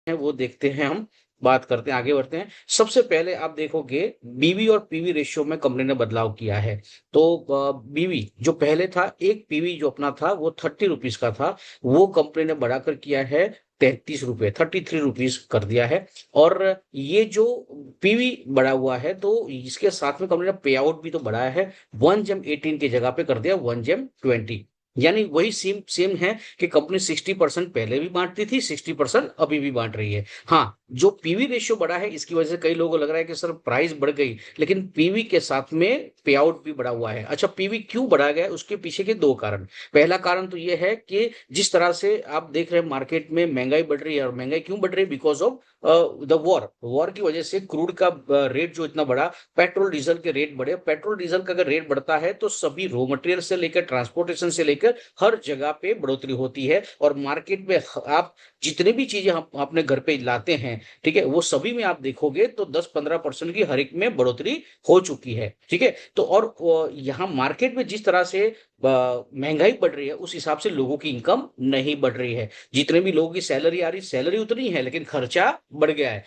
है वो देखते हैं हम, बात करते हैं, आगे बढ़ते हैं। सबसे पहले आप देखोगे बीवी और पीवी रेशियो में कंपनी ने बदलाव किया है। तो बीवी जो पहले था, एक पीवी जो अपना था वो 30 रुपीज का था, वो कंपनी ने बढ़ाकर किया है 33 रुपए, 33 रुपीज कर दिया है। और ये जो पीवी बढ़ा हुआ है तो इसके साथ में कंपनी ने पे आउट भी तो बढ़ाया है, 1/18 की जगह पे कर दिया 1/20। यानी वही सेम सेम है कि कंपनी 60% पहले भी बांटती थी, 60% अभी भी बांट रही है। हाँ, जो पीवी रेशियो बढ़ा है इसकी वजह से कई लोगों को लग रहा है कि सर प्राइस बढ़ गई, लेकिन पीवी के साथ में पे आउट भी बढ़ा हुआ है। अच्छा, पीवी क्यों बढ़ा गया है? उसके पीछे के दो कारण। पहला कारण तो ये है कि जिस तरह से आप देख रहे हैं मार्केट में महंगाई बढ़ रही है, और महंगाई क्यों बढ़ रही है? बिकॉज ऑफ द वॉर की वजह से क्रूड का रेट जो इतना बढ़ा, पेट्रोल डीजल के रेट बढ़े। पेट्रोल डीजल का अगर रेट बढ़ता है तो सभी रॉ मटेरियल से लेकर ट्रांसपोर्टेशन से लेकर हर जगह पे बढ़ोतरी होती है। और मार्केट में आप जितने भी चीजें हम अपने घर पे लाते हैं, ठीक है, वो सभी में आप देखोगे तो 10-15% की हर एक में बढ़ोतरी हो चुकी है। ठीक है, तो और यहाँ मार्केट में जिस तरह से महंगाई बढ़ रही है उस हिसाब से लोगों की इनकम नहीं बढ़ रही है। जितने भी लोगों की सैलरी आ रही, सैलरी उतनी है लेकिन खर्चा बढ़ गया है।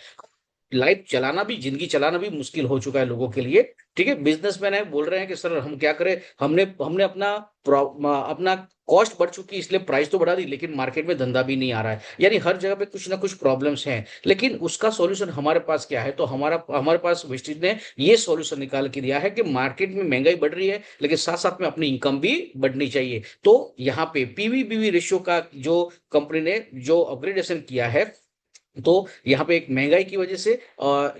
लाइफ चलाना भी, जिंदगी चलाना भी मुश्किल हो चुका है लोगों के लिए। ठीक है, बिजनेसमैन है, बोल रहे हैं कि सर हम क्या करें, हमने हमने अपना कॉस्ट बढ़ चुकी है इसलिए प्राइस तो बढ़ा दी, लेकिन मार्केट में धंधा भी नहीं आ रहा है। यानी हर जगह पे कुछ ना कुछ प्रॉब्लम्स हैं। लेकिन उसका सॉल्यूशन हमारे पास क्या है? तो हमारा हमारे पास वेस्टेज ने ये सॉल्यूशन निकाल के दिया है कि मार्केट में महंगाई बढ़ रही है लेकिन साथ साथ में अपनी इनकम भी बढ़नी चाहिए। तो यहाँ पे पीवी बीवी रेशियो का जो कंपनी ने जो अपग्रेडेशन किया है, तो यहाँ पे एक महंगाई की वजह से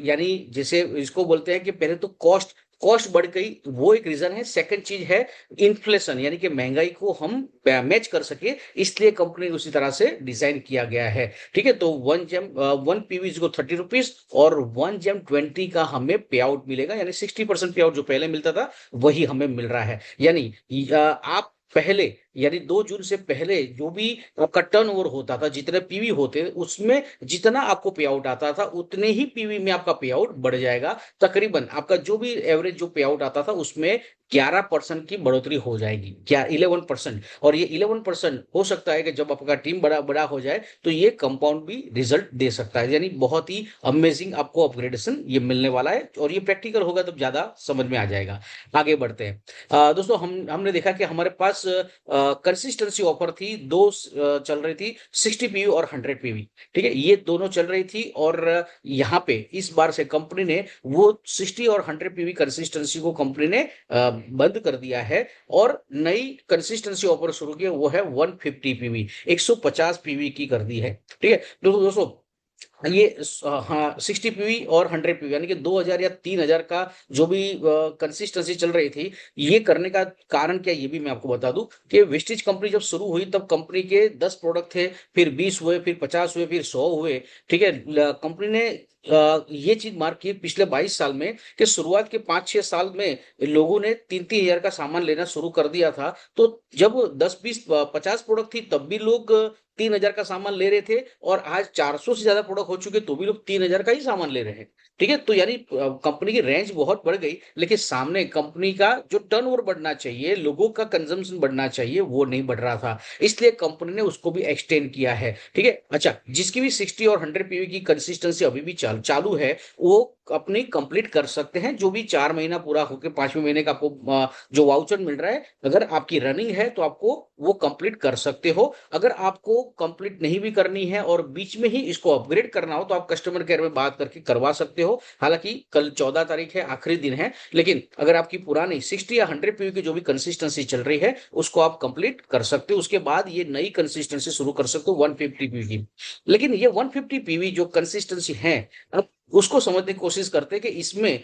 यानी जैसे इसको बोलते हैं कि पहले तो कॉस्ट कॉस्ट बढ़ गई, वो एक रीजन है। सेकंड चीज है इन्फ्लेशन, यानी कि महंगाई को हम मैच कर सके, इसलिए कंपनी उसी तरह से डिजाइन किया गया है। ठीक है, तो 1 पीवी को 30 रुपीज और 1/20 का हमें पे आउट मिलेगा, यानी 60% पे आउट जो पहले मिलता था वही हमें मिल रहा है। यानी आप पहले, यानी 2 जून से पहले जो भी आपका टर्न ओवर होता था, जितने पीवी होते उसमें जितना आपको पे आउट आता था उतने ही पीवी में आपका पे आउट बढ़ जाएगा। तकरीबन आपका जो भी एवरेज जो पे आउट आता था उसमें 11% की बढ़ोतरी हो जाएगी, क्या 11%। और ये 11% हो सकता है कि जब आपका टीम बड़ा बड़ा हो जाए तो ये कंपाउंड भी रिजल्ट दे सकता है। यानी बहुत ही अमेजिंग आपको अपग्रेडेशन ये मिलने वाला है, और ये प्रैक्टिकल होगा तो ज्यादा समझ में आ जाएगा। आगे बढ़ते हैं। दोस्तों, हमने देखा कि हमारे पास कंसिस्टेंसी ऑफर थी, दो चल रही थी, 60 पीवी और 100 पीवी। ठीक है, ये दोनों चल रही थी, और यहाँ पे इस बार से कंपनी ने वो 60 और 100 पीवी कंसिस्टेंसी को कंपनी ने बंद कर दिया है, और नई कंसिस्टेंसी ऑफर शुरू की है, वो है 150 पीवी, 150 पीवी की कर दी है। ठीक है, तो दोस्तों ये हाँ, 60 पीवी और 100 पीवी यानी कि 2,000 या 3,000 का जो भी कंसिस्टेंसी चल रही थी, ये करने का कारण क्या, ये भी मैं आपको बता दूं कि वेस्टेज कंपनी जब शुरू हुई तब कंपनी के 10 प्रोडक्ट थे, फिर 20 हुए, फिर 50 हुए, फिर 100 हुए। ठीक है, कंपनी ने ये चीज मार्क की पिछले 22 साल में कि शुरुआत के 5-6 साल में लोगों ने 3-3 हजार का सामान लेना शुरू कर दिया था। तो जब 10-20-50 प्रोडक्ट थी तब भी लोग 3,000 का सामान ले रहे थे, और आज 400 से ज्यादा प्रोडक्ट हो चुके तो भी लोग 3,000 का ही सामान ले रहे हैं। ठीक है, तो यानी कंपनी की रेंज बहुत बढ़ गई, लेकिन सामने कंपनी का जो टर्नओवर बढ़ना चाहिए, लोगों का कंजम्पशन बढ़ना चाहिए, वो नहीं बढ़ रहा था। इसलिए कंपनी ने उसको भी एक्सटेंड किया है। ठीक है, अच्छा, जिसकी भी 60 और 100 पीवी की कंसिस्टेंसी अभी भी चालू है, वो अपनी कंप्लीट कर सकते हैं। जो भी 4 महीना पूरा होकर 5वें महीने का आपको जो वाउचर मिल रहा है, अगर आपकी रनिंग है तो आपको वो कंप्लीट कर सकते हो। अगर आपको कंप्लीट नहीं भी करनी है और बीच में ही इसको अपग्रेड करना हो तो आप कस्टमर केयर में बात करके करवा सकते हो। हालांकि कल 14 तारीख है, आखिरी दिन है, लेकिन अगर आपकी पुरानी 60 या 100 पीवी की जो भी कंसिस्टेंसी चल रही है उसको आप कंप्लीट कर सकते हो, उसके बाद ये नई कंसिस्टेंसी शुरू कर सकते हो 150 पीवी की। लेकिन ये 150 पीवी जो कंसिस्टेंसी है, अब उसको समझने की कोशिश करते हैं कि इसमें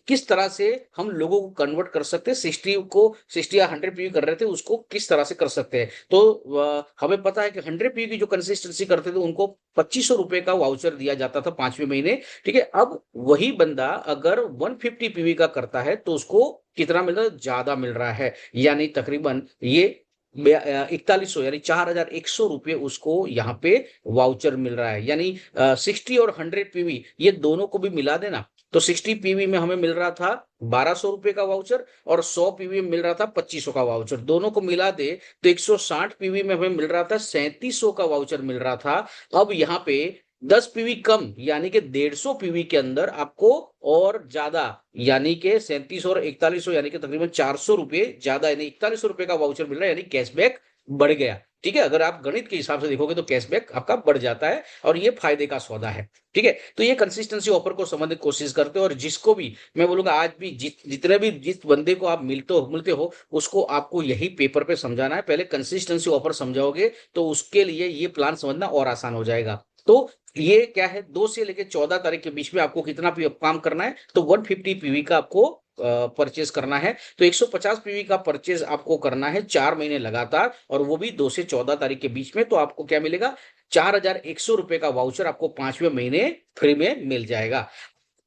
किस तरह से हम लोगों को कन्वर्ट कर सकते हैं। 60 या 100 पीवी कर रहे थे उसको किस तरह से कर सकते हैं। तो हमें पता है कि 100 पीवी की जो कंसिस्टेंसी करते थे उनको 2500 रुपए का वाउचर दिया जाता था 5वें महीने। ठीक है, अब वही बंदा अगर 150 पीवी का करता है तो उसको कितना मिल रहा है? ज्यादा मिल रहा है, यानी तकरीबन ये 4100 यानी 4,100 रुपये उसको यहाँ पे वाउचर मिल रहा है। यानी 60 और 100 पीवी ये दोनों को भी मिला देना, तो 60 पीवी में हमें मिल रहा था 1,200 रुपए का वाउचर, और 100 पीवी में मिल रहा था 2,500 का वाउचर। दोनों को मिला दे तो 160 पीवी में हमें मिल रहा था 3,700 का वाउचर मिल रहा था। अब यहाँ पे 10 पीवी कम यानी कि 150 पीवी के अंदर आपको और ज्यादा यानी कि 37 और 41 यानी कि तकरीबन 400 रुपए ज्यादा यानी 41 रुपए का वाउचर मिल रहा है, यानी कैशबैक बढ़ गया। ठीक है, अगर आप गणित के हिसाब से देखोगे तो कैशबैक आपका बढ़ जाता है और ये फायदे का सौदा है। ठीक है, तो ये कंसिस्टेंसी ऑफर को समझने की कोशिश करते हो, और जिसको भी मैं बोलूंगा आज भी जितने भी जिस बंदे को आप मिलते हो उसको आपको यही पेपर पे समझाना है। पहले कंसिस्टेंसी ऑफर समझाओगे तो उसके लिए ये प्लान समझना और आसान हो जाएगा। तो ये क्या है, 2 से लेकर 14 तारीख के बीच में आपको कितना काम करना है, तो 150 पीवी का आपको परचेज करना है। तो 150 पीवी का परचेज आपको करना है 4 महीने लगातार, और वो भी 2 से 14 तारीख के बीच में। तो आपको क्या मिलेगा, 4100 रुपए का वाउचर आपको 5वें महीने फ्री में मिल जाएगा।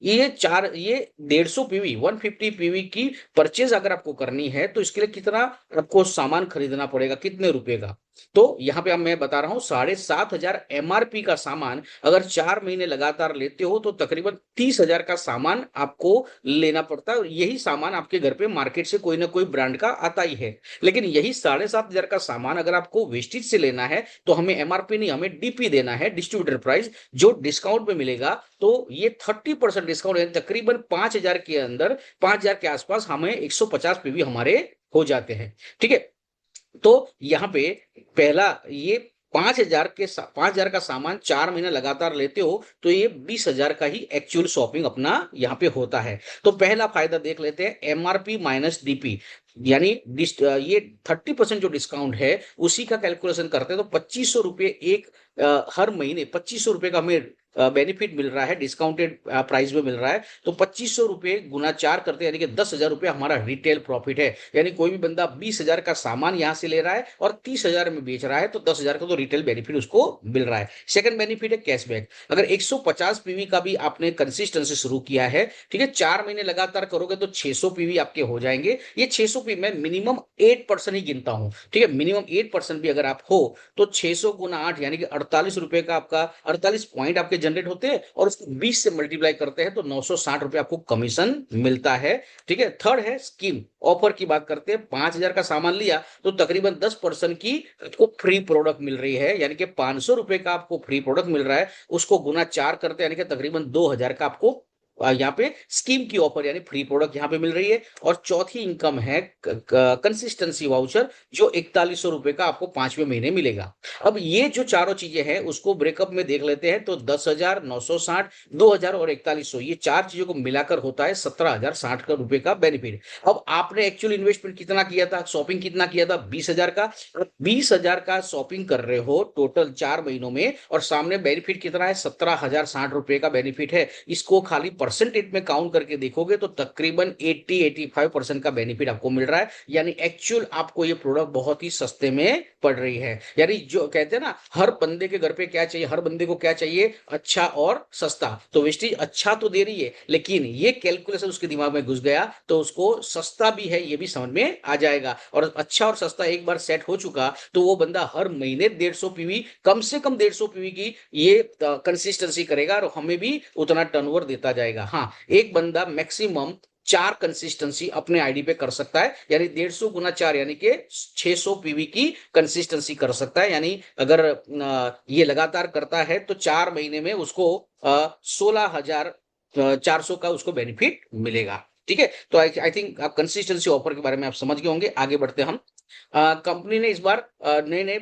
ये 150 पीवी 150 पीवी की परचेज अगर आपको करनी है तो इसके लिए कितना आपको सामान खरीदना पड़ेगा, कितने रुपए का। तो यहाँ पे अब मैं बता रहा हूँ 7,500 एमआरपी का सामान अगर 4 महीने लगातार लेते हो तो तकरीबन 30,000 का सामान आपको लेना पड़ता है। और यही सामान आपके घर पे मार्केट से कोई ना कोई ब्रांड का आता ही है। लेकिन यही 7,500 का सामान अगर आपको वेस्टेज से लेना है तो हमें एमआरपी नहीं, हमें डीपी देना है, डिस्ट्रीब्यूटर प्राइस, जो डिस्काउंट में मिलेगा। तो ये 30% डिस्काउंट यानी तकरीबन 5,000 के अंदर, 5,000 के आसपास हमें 150 पीवी हमारे हो जाते हैं। ठीक है, तो यहाँ पे पहला ये 5,000 का सामान 4 महीने लगातार लेते हो तो ये 20,000 का ही एक्चुअल शॉपिंग अपना यहाँ पे होता है। तो पहला फायदा देख लेते हैं, एमआरपी माइनस डीपी, यानी ये 30% जो डिस्काउंट है उसी का कैलकुलेशन करते हैं तो 2,500 रुपये हर महीने 2,500 रुपये का हमें बेनिफिट मिल रहा है, डिस्काउंटेड प्राइस में मिल रहा है। तो 2,500 रुपये गुना 4 करते हैं यानी कि 10,000 रुपये हमारा रिटेल प्रॉफिट है। यानी कोई भी बंदा 20,000 का सामान यहां से ले रहा है और 30,000 में बेच रहा है तो 10,000 का तो रिटेल बेनिफिट उसको मिल रहा है। सेकंड बेनिफिट है कैशबैक। अगर 150 पीवी का भी आपने कंसिस्टेंसी शुरू किया है, ठीक है, 4 महीने लगातार करोगे तो 600 पीवी आपके हो जाएंगे। ये 600 पीवी मैं मिनिमम 8% ही गिनता हूं। ठीक है, मिनिमम 8% भी अगर आप हो तो 600 गुना 8 यानी कि 48 रुपए का आपका 48 पॉइंट आपके जनरेट होते हैं, और उसको 20 से मल्टीप्लाई करते हैं तो 960 रुपए आपको कमीशन मिलता है। ठीक है, थर्ड है स्कीम ऑफर की बात करते हैं। 5,000 का सामान लिया तो तकरीबन 10% की आपको फ्री प्रोडक्ट मिल रही है, यानी कि 500 रुपए का आपको फ्री प्रोडक्ट मिल रहा है। उसको गुना 4 करते हैं यानी कि तकरीबन 2,000 का आपको यहाँ पे स्कीम की ऑफर यानी फ्री प्रोडक्ट यहाँ पे मिल रही है। और चौथी इनकम है कंसिस्टेंसी वाउचर, जो 4100 रुपए का आपको 5वें महीने मिलेगा। अब ये जो चारों चीजें हैं उसको ब्रेकअप में देख लेते हैं तो 10,000, 960, 2,000 और 4100, ये चार चीजों को मिलाकर होता है 17,060 का रुपए का बेनिफिट। अब आपने एक्चुअल इन्वेस्टमेंट कितना किया था, शॉपिंग कितना किया था, 20,000 का। 20,000 का शॉपिंग कर रहे हो टोटल 4 महीनों में, और सामने बेनिफिट कितना है, 17,060 का बेनिफिट है। इसको खाली परसेंटेज में काउंट करके देखोगे तो तकरीबन 80-85% का बेनिफिट आपको मिल रहा है। यानी एक्चुअल आपको ये प्रोडक्ट बहुत ही सस्ते में पड़ रही है। यानी जो कहते हैं ना, हर बंदे के घर पे क्या चाहिए, हर बंदे को क्या चाहिए, अच्छा और सस्ता। तो वेस्टेज अच्छा तो दे रही है, लेकिन ये कैलकुलेशन उसके दिमाग में घुस गया तो उसको सस्ता भी है ये भी समझ में आ जाएगा। और अच्छा और सस्ता एक बार सेट हो चुका तो वो बंदा हर महीने 150 पीवी, कम से कम 150 पीवी की ये कंसिस्टेंसी करेगा और हमें भी उतना टर्नओवर देता जाएगा। हाँ, एक बंदा मैक्सिमम 4 कंसिस्टेंसी अपने आईडी पे कर सकता है, यानी 150 गुना 4 यानी कि 600 पीवी की कंसिस्टेंसी कर सकता है। यानी अगर ये लगातार करता है तो 4 महीने में उसको 16,400 का उसको बेनिफिट मिलेगा। ठीक है, तो आई थिंक आप कंसिस्टेंसी ऑफर के बारे में आप समझ गए होंगे। आगे बढ़ते हम। कंपनी ने इस बार नए नए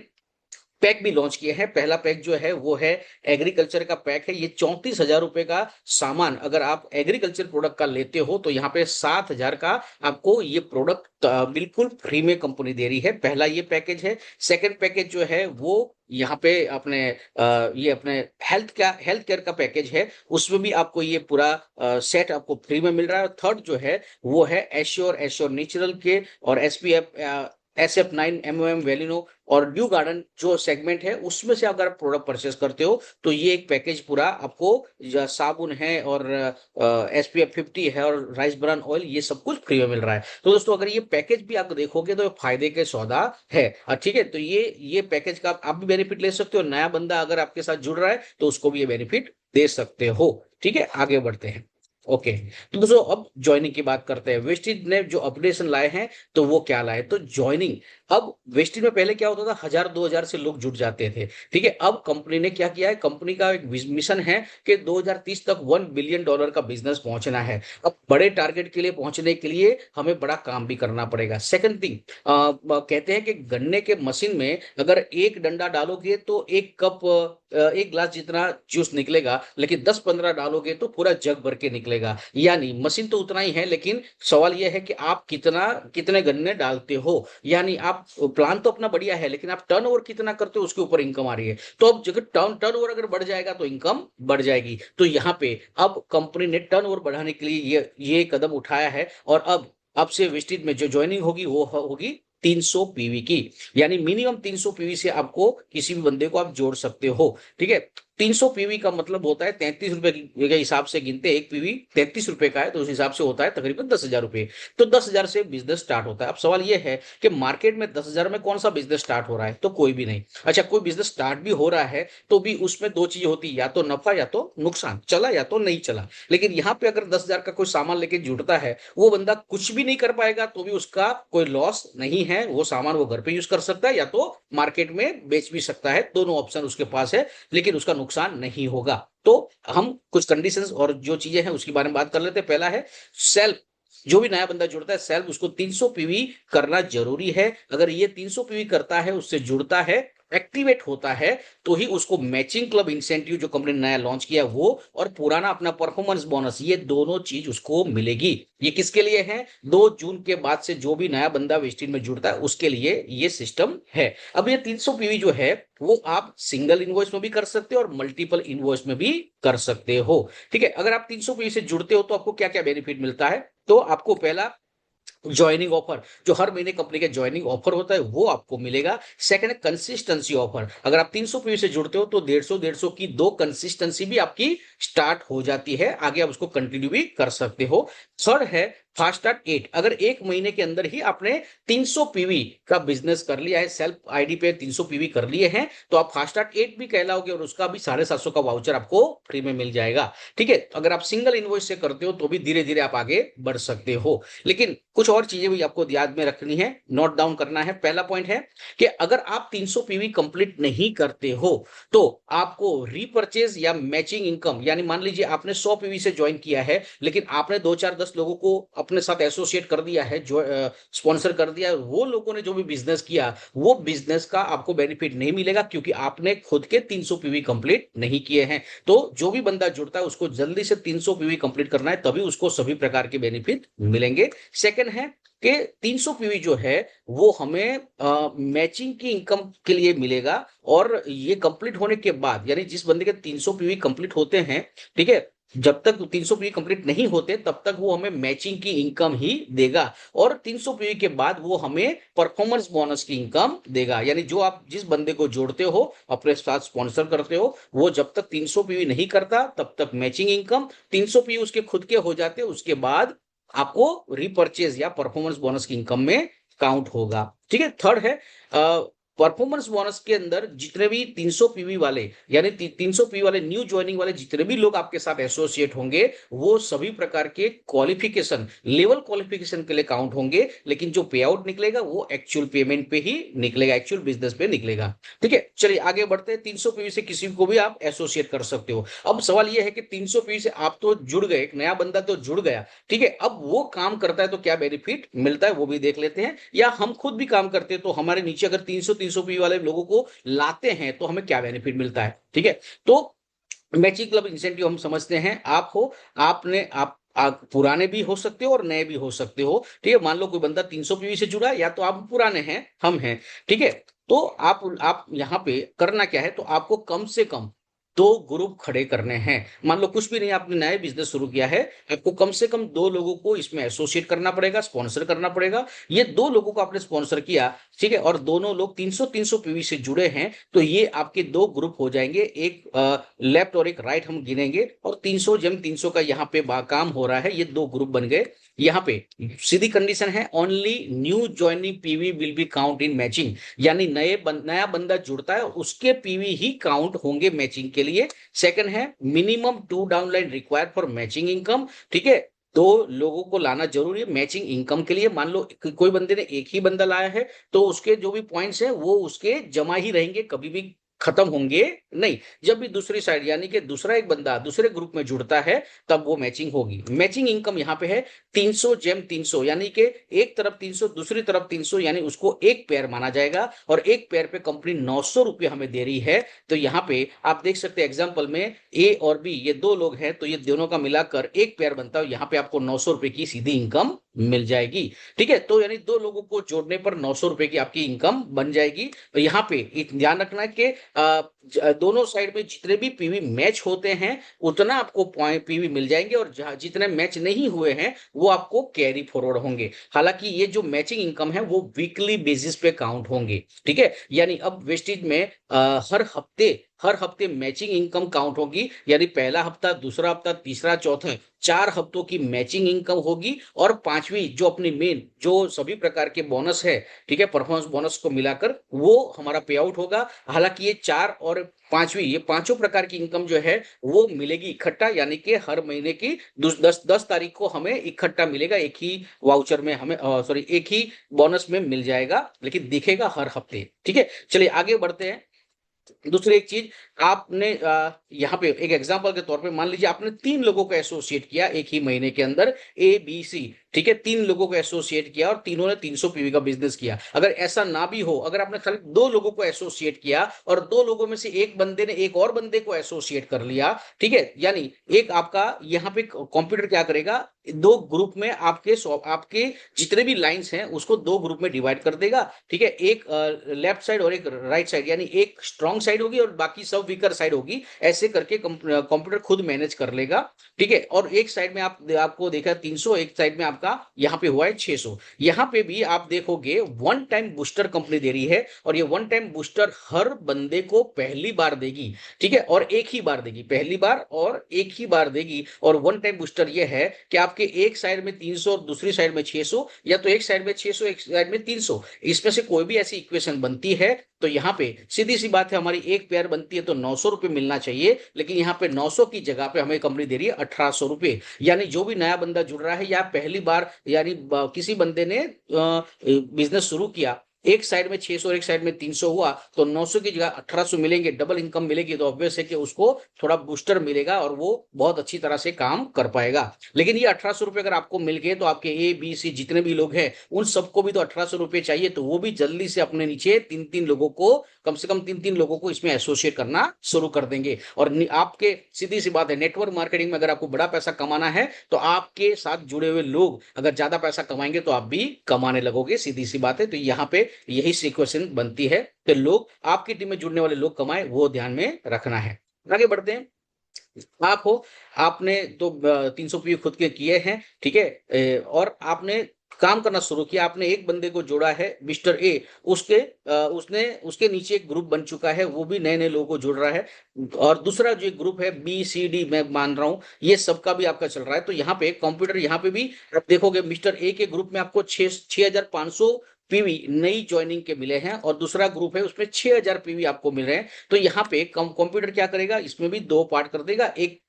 पैक भी लॉन्च किए हैं। पहला पैक जो है वो है एग्रीकल्चर का पैक है। ये 34,000 रुपए का सामान अगर आप एग्रीकल्चर प्रोडक्ट का लेते हो तो यहाँ पे 7,000 का आपको ये प्रोडक्ट बिल्कुल फ्री में कंपनी दे रही है। पहला ये पैकेज है। सेकंड पैकेज जो है वो यहाँ पे अपने ये अपने हेल्थ केयर का पैकेज है, उसमें भी आपको ये पूरा सेट आपको फ्री में मिल रहा है। थर्ड जो है वो है एश्योर नेचुरल के और SF9 MOM वेलिनो और ड्यू गार्डन जो सेगमेंट है उसमें से अगर आप प्रोडक्ट परचेस करते हो तो ये एक पैकेज पूरा आपको, साबुन है और SPF50 है और राइस ब्रान ऑयल, ये सब कुछ फ्री में मिल रहा है। तो दोस्तों अगर ये पैकेज भी आप देखोगे तो फायदे के सौदा है। ठीक है, तो ये पैकेज का आप भी बेनिफिट ले सकते हो। नया बंदा अगर आपके साथ जुड़ रहा है तो उसको भी ये बेनिफिट दे सकते हो। ठीक है, आगे बढ़ते हैं। ओके, तो दोस्तों अब ज्वाइनिंग की बात करते हैं। वेस्टेज ने जो अपडेशन लाए हैं तो वो क्या लाए, तो ज्वाइनिंग अब वेस्टिज में पहले क्या होता था, 1000-2000 से लोग जुट जाते थे। ठीक है, अब कंपनी ने क्या किया है, कंपनी का एक मिशन है कि 2030 तक $1 बिलियन का बिजनेस पहुंचना है। अब बड़े टारगेट के लिए पहुंचने के लिए हमें बड़ा काम भी करना पड़ेगा। सेकंड थिंग, कहते हैं कि गन्ने के मशीन में अगर एक डंडा डालोगे तो एक कप, एक ग्लास जितना जूस निकलेगा, लेकिन 10-15 डालोगे तो पूरा जग भर के निकलेगा। यानी मशीन तो उतना ही है, लेकिन सवाल यह है कि आप कितने गन्ने डालते हो। यानी आप प्लान तो अपना बढ़िया है, लेकिन आप टर्नओवर कितना करते हो उसके ऊपर इनकम आ रही है। तो अब जगह टर्नओवर अगर बढ़ जाएगा तो इनकम बढ़ जाएगी। तो यहाँ पे अब कंपनी ने टर्नओवर बढ़ाने के लिए ये कदम उठाया है, और अब से वेस्टेज में जो ज्वाइनिंग होगी वो होगी 300 पीवी की। यानी मिनिमम 300 पीवी से आपको किसी भी बंदे को आप जोड़ सकते हो। ठीक है, 300 पीवी का मतलब होता है 33 रुपए के हिसाब से गिनते हैं। एक पीवी 33 रुपए का है, तो उस हिसाब से होता है तकरीबन 10,000 रुपए। तो 10,000 से बिजनेस स्टार्ट होता है। अब सवाल यह है कि मार्केट में 10,000 में कौन सा बिजनेस स्टार्ट हो रहा है, तो कोई भी नहीं। अच्छा, कोई बिजनेस स्टार्ट भी हो रहा है तो भी उसमें दो चीजें होती है, या तो नफा या तो नुकसान, चला या तो नहीं चला। लेकिन यहाँ पे अगर 10,000 का कोई सामान लेके जुड़ता है, वो बंदा कुछ भी नहीं कर पाएगा तो भी उसका कोई लॉस नहीं है। वो सामान वो घर पे यूज कर सकता है या तो मार्केट में बेच भी सकता है, दोनों ऑप्शन उसके पास है, लेकिन उसका नुकसान नहीं होगा। तो हम कुछ कंडीशंस और जो चीजें हैं उसके बारे में बात कर लेते हैं। पहला है सेल्फ। जो भी नया बंदा जुड़ता है सेल्फ, उसको 300 पीवी करना जरूरी है। अगर ये 300 पीवी करता है, उससे जुड़ता है, एक्टिवेट होता है, तो ही उसको मैचिंग क्लब इंसेंटिव जो कंपनी ने नया लॉन्च किया वो, और पुराना अपना परफॉर्मेंस बोनस, ये दोनों चीज उसको मिलेगी। ये किसके लिए है, 2 जून के बाद से जो भी नया बंदा वेस्टिन में जुड़ता है उसके लिए ये सिस्टम है। अब ये 300 पीवी जो है वो आप सिंगल इनवॉइस में भी कर सकते हो और मल्टीपल इनवॉइस में भी कर सकते हो। ठीक है, अगर आप 300 पीवी से जुड़ते हो तो आपको क्या क्या बेनिफिट मिलता है। तो आपको पहला ज्वाइनिंग ऑफर, जो हर महीने कंपनी का ज्वाइनिंग ऑफर होता है वो आपको मिलेगा। सेकंड है कंसिस्टेंसी ऑफर। अगर आप 300 पीवी से जुड़ते हो तो 150 की 2 कंसिस्टेंसी भी आपकी स्टार्ट हो जाती है, आगे आप उसको कंटिन्यू भी कर सकते हो। थर्ड है फास्ट स्टार्ट 8। अगर एक महीने के अंदर ही आपने 300 पीवी का बिजनेस कर लिया है, सेल्फ आईडी पे 300 पीवी कर लिए हैं, तो आप फास्ट स्टार्ट 8 भी कहलाओगे और उसका भी 750 का वाउचर आपको फ्री में मिल जाएगा। ठीक है, अगर आप सिंगल इनवॉइस से करते हो तो भी धीरे धीरे आप आगे बढ़ सकते हो। लेकिन कुछ और चीजें भी आपको याद में रखनी है, नोट डाउन करना है। पहला पॉइंट है कि अगर आप 300 पीवी कंप्लीट नहीं करते हो तो आपको रीपर्चेज या मैचिंग इनकम, यानी मान लीजिए आपने 100 पीवी से ज्वाइन किया है, लेकिन आपने 2 4 10 लोगों को अपने साथ एसोसिएट कर दिया है, जो स्पॉन्सर कर दिया है, वो लोगों ने जो भी बिजनेस किया वो बिजनेस का आपको बेनिफिट नहीं मिलेगा, क्योंकि आपने खुद के 300 पीवी कंप्लीट नहीं किए हैं। तो जो भी बंदा जुड़ता है उसको जल्दी से 300 पीवी कंप्लीट करना है, तभी उसको सभी प्रकार के बेनिफिट मिलेंगे। सेकंड है कि 300 पीवी जो है वो हमें मैचिंग की इनकम के लिए मिलेगा, और ये कंप्लीट होने के बाद, यानी जिस बंदे के 300 पीवी कंप्लीट होते हैं, ठीक है, जब तक 300 पीवी कंप्लीट नहीं होते तब तक वो हमें मैचिंग की इनकम ही देगा, और 300 पीवी के बाद वो हमें परफॉर्मेंस बोनस की इनकम देगा। यानी जो आप जिस बंदे को जोड़ते हो, अपने साथ स्पॉन्सर करते हो, वो जब तक 300 पीवी नहीं करता तब तक मैचिंग इनकम, 300 पीवी उसके खुद के हो जाते उसके बाद आपको रीपर्चेज या परफॉर्मेंस बोनस की इनकम में काउंट होगा। ठीक है, थर्ड है परफॉर्मेंस बोनस के अंदर जितने भी 300 पीवी वाले, यानी 300 पीवी वाले न्यू ज्वाइनिंग वाले जितने भी लोग आपके साथ एसोसिएट होंगे, वो सभी प्रकार के क्वालिफिकेशन, लेवल क्वालिफिकेशन के लिए काउंट होंगे, लेकिन जो पे आउट निकलेगा वो एक्चुअल पेमेंट पे ही निकलेगा, एक्चुअल बिजनेस पे निकलेगा। ठीक है, चलिए आगे बढ़ते हैं। 300 पीवी से किसी को भी आप एसोसिएट कर सकते हो। अब सवाल यह है कि 300 पीवी से आप तो जुड़ गए, एक नया बंदा तो जुड़ गया, ठीक है, अब वो काम करता है तो क्या बेनिफिट मिलता है वो भी देख लेते हैं। या हम खुद भी काम करते हैं तो हमारे नीचे अगर 300 पी वाले लोगों को लाते हैं तो हमें क्या बेनिफिट मिलता है। ठीक है, तो मैचिंग क्लब इंसेंटिव हम समझते हैं, आप हो, आप पुराने भी हो सकते हो और नए भी हो सकते हो। ठीक है, मान लो कोई बंदा 300 पीवी से जुड़ा है, या तो आप पुराने हैं, हम हैं। ठीक है, तो आप यहाँ पे करना क्या है, तो आपको कम से कम 2 ग्रुप खड़े करने हैं। मान लो कुछ भी नहीं, आपने नया बिजनेस शुरू किया है, आपको कम से कम 2 लोगों को इसमें एसोसिएट करना पड़ेगा, स्पॉन्सर करना पड़ेगा। ये 2 लोगों को आपने स्पॉन्सर किया, ठीक है, और दोनों लोग 300 पीवी से जुड़े हैं, तो ये आपके 2 ग्रुप हो जाएंगे, एक लेफ्ट और एक राइट हम गिनेंगे, और 300 जम 300 का यहाँ पे काम हो रहा है, ये 2 ग्रुप बन गए। यहाँ पे सीधी कंडीशन है, only new joining PV will be count in matching, यानी नया बंदा जुड़ता है उसके पीवी ही काउंट होंगे मैचिंग के लिए। सेकंड है minimum 2 downline required for matching income. ठीक है, दो लोगों को लाना जरूरी है मैचिंग इनकम के लिए। मान लो कोई बंदे ने एक ही बंदा लाया है, तो उसके जो भी पॉइंट्स हैं वो उसके जमा ही रहेंगे, कभी भी खत्म होंगे नहीं। जब भी दूसरी साइड यानी कि दूसरा एक बंदा दूसरे ग्रुप में जुड़ता है, तब वो मैचिंग होगी। मैचिंग इनकम यहाँ पे है 300 जेम 300, यानी कि एक तरफ 300 दूसरी तरफ 300, यानी उसको एक पेयर माना जाएगा, और एक पेयर पे कंपनी 900 रुपये हमें दे रही है। तो यहाँ पे आप देख सकते हैं एग्जाम्पल में ए और बी ये दो लोग हैं, तो ये दोनों का मिलाकर एक पेयर बनता है। यहाँ पे आपको 900 रुपए की सीधी इनकम मिल जाएगी। ठीक है, तो यानी दो लोगों को जोड़ने पर 900 रुपए की आपकी इनकम बन जाएगी। तो यहाँ पे ध्यान रखना है कि दोनों साइड में जितने भी पीवी मैच होते हैं उतना आपको पॉइंट पीवी मिल जाएंगे, और जितने मैच नहीं हुए हैं वो आपको कैरी फॉरवर्ड होंगे। हालांकि ये जो मैचिंग इनकम है वो वीकली बेसिस पे काउंट होंगे। ठीक है, यानी अब वेस्टेज में हर हफ्ते मैचिंग इनकम काउंट होगी, यानी पहला हफ्ता, दूसरा हफ्ता, तीसरा, चौथा, 4 हफ्तों की मैचिंग इनकम होगी। और पांचवी जो अपनी मेन जो सभी प्रकार के बोनस है, ठीक है, परफॉर्मेंस बोनस को मिलाकर वो हमारा पे आउट होगा। हालांकि ये 4 और पांचवी ये पांचों प्रकार की इनकम जो है वो मिलेगी इकट्ठा, यानी कि हर महीने की 10 तारीख को हमें इकट्ठा मिलेगा, एक ही वाउचर में हमें सॉरी एक ही बोनस में मिल जाएगा, लेकिन दिखेगा हर हफ्ते। ठीक है, चलिए आगे बढ़ते हैं। दूसरी एक चीज, आपने यहाँ पे एक एग्जांपल के तौर पे मान लीजिए आपने 3 लोगों को एसोसिएट किया एक ही महीने के अंदर, ए बी सी। ठीक है, 3 लोगों को एसोसिएट किया और तीनों ने 300 पीवी का बिजनेस किया। अगर ऐसा ना भी हो, अगर आपने खाली 2 लोगों को एसोसिएट किया और 2 लोगों में से एक बंदे ने एक और बंदे को एसोसिएट कर लिया, ठीक है, यानी एक आपका यहाँ पे कंप्यूटर क्या करेगा, 2 ग्रुप में आपके जितने भी लाइंस हैं उसको 2 ग्रुप में डिवाइड कर देगा। ठीक है, एक लेफ्ट साइड और एक राइट साइड, यानी एक स्ट्रॉन्ग साइड होगी और बाकी सब वीकर साइड होगी। ऐसे करके कंप्यूटर खुद मैनेज कर लेगा। ठीक है, और एक साइड में आपको देखा 300, एक साइड में आपका यहाँ पे हुआ है 600। यहाँ पे भी आप देखोगे वन टाइम बूस्टर कंपनी दे रही है, और ये वन टाइम बूस्टर हर बंदे को पहली बार देगी। ठीक है, और एक ही बार देगी, पहली बार और एक ही बार देगी। और वन टाइम बूस्टर ये है कि आपके एक साइड में 300 और दूसरी साइड में 600, या तो एक साइड में 600 एक साइड में 300, इसमें से कोई भी ऐसी इक्वेशन बनती है तो यहाँ पे सीधी सी बात है, हमारी एक पेयर बनती है तो 900 रुपए मिलना चाहिए, लेकिन यहाँ पे 900 की जगह पे हमें कंपनी दे रही है 1800 रुपए। यानी जो भी नया बंदा जुड़ रहा है या पहली बार यानी किसी बंदे ने बिजनेस शुरू किया, एक साइड में 600 और एक साइड में 300 हुआ, तो 900 की जगह 1800 मिलेंगे, डबल इनकम मिलेगी, तो ऑब्वियस है कि उसको थोड़ा बूस्टर मिलेगा और वो बहुत अच्छी तरह से काम कर पाएगा। लेकिन ये 1800 रुपए अगर आपको मिल गए तो आपके ए बी सी जितने भी लोग हैं उन सबको भी तो 1800 रुपए चाहिए, तो वो भी जल्दी से अपने नीचे 3-3 लोगों को, कम से कम 3-3 लोगों को इसमें एसोसिएट करना शुरू कर देंगे। और आपके सीधी सी बात है, नेटवर्क मार्केटिंग में अगर आपको बड़ा पैसा कमाना है तो आपके साथ जुड़े हुए लोग अगर ज्यादा पैसा कमाएंगे तो आप भी कमाने लगोगे, सीधी सी बात है। तो यहाँ पे यही सिचुएशन बनती है, तो लोग आपकी टीम में जुड़ने वाले लोग कमाए वो ध्यान में रखना है। आगे बढ़ते हैं। आप हो, आपने तो 300 पी खुद के किए हैं, ठीक है, और आपने काम करना शुरू किया, आपने एक बंदे को जोड़ा है मिस्टर ए, उसने उसके नीचे एक ग्रुप बन चुका है, वो भी नए नए लोगों को जोड़ रहा है। और दूसरा जो ग्रुप है बी सी डी मैं मान रहा हूं, ये सबका भी आपका चल रहा है। तो यहाँ पे कंप्यूटर, यहाँ पे भी आप देखोगे मिस्टर ए के ग्रुप में आपको 6,500 पीवी नई ज्वाइनिंग के मिले हैं, और दूसरा ग्रुप है उसमें 6,000 पीवी आपको मिल रहे हैं। तो यहाँ पे कंप्यूटर क्या करेगा, इसमें भी 2 पार्ट कर देगा, एक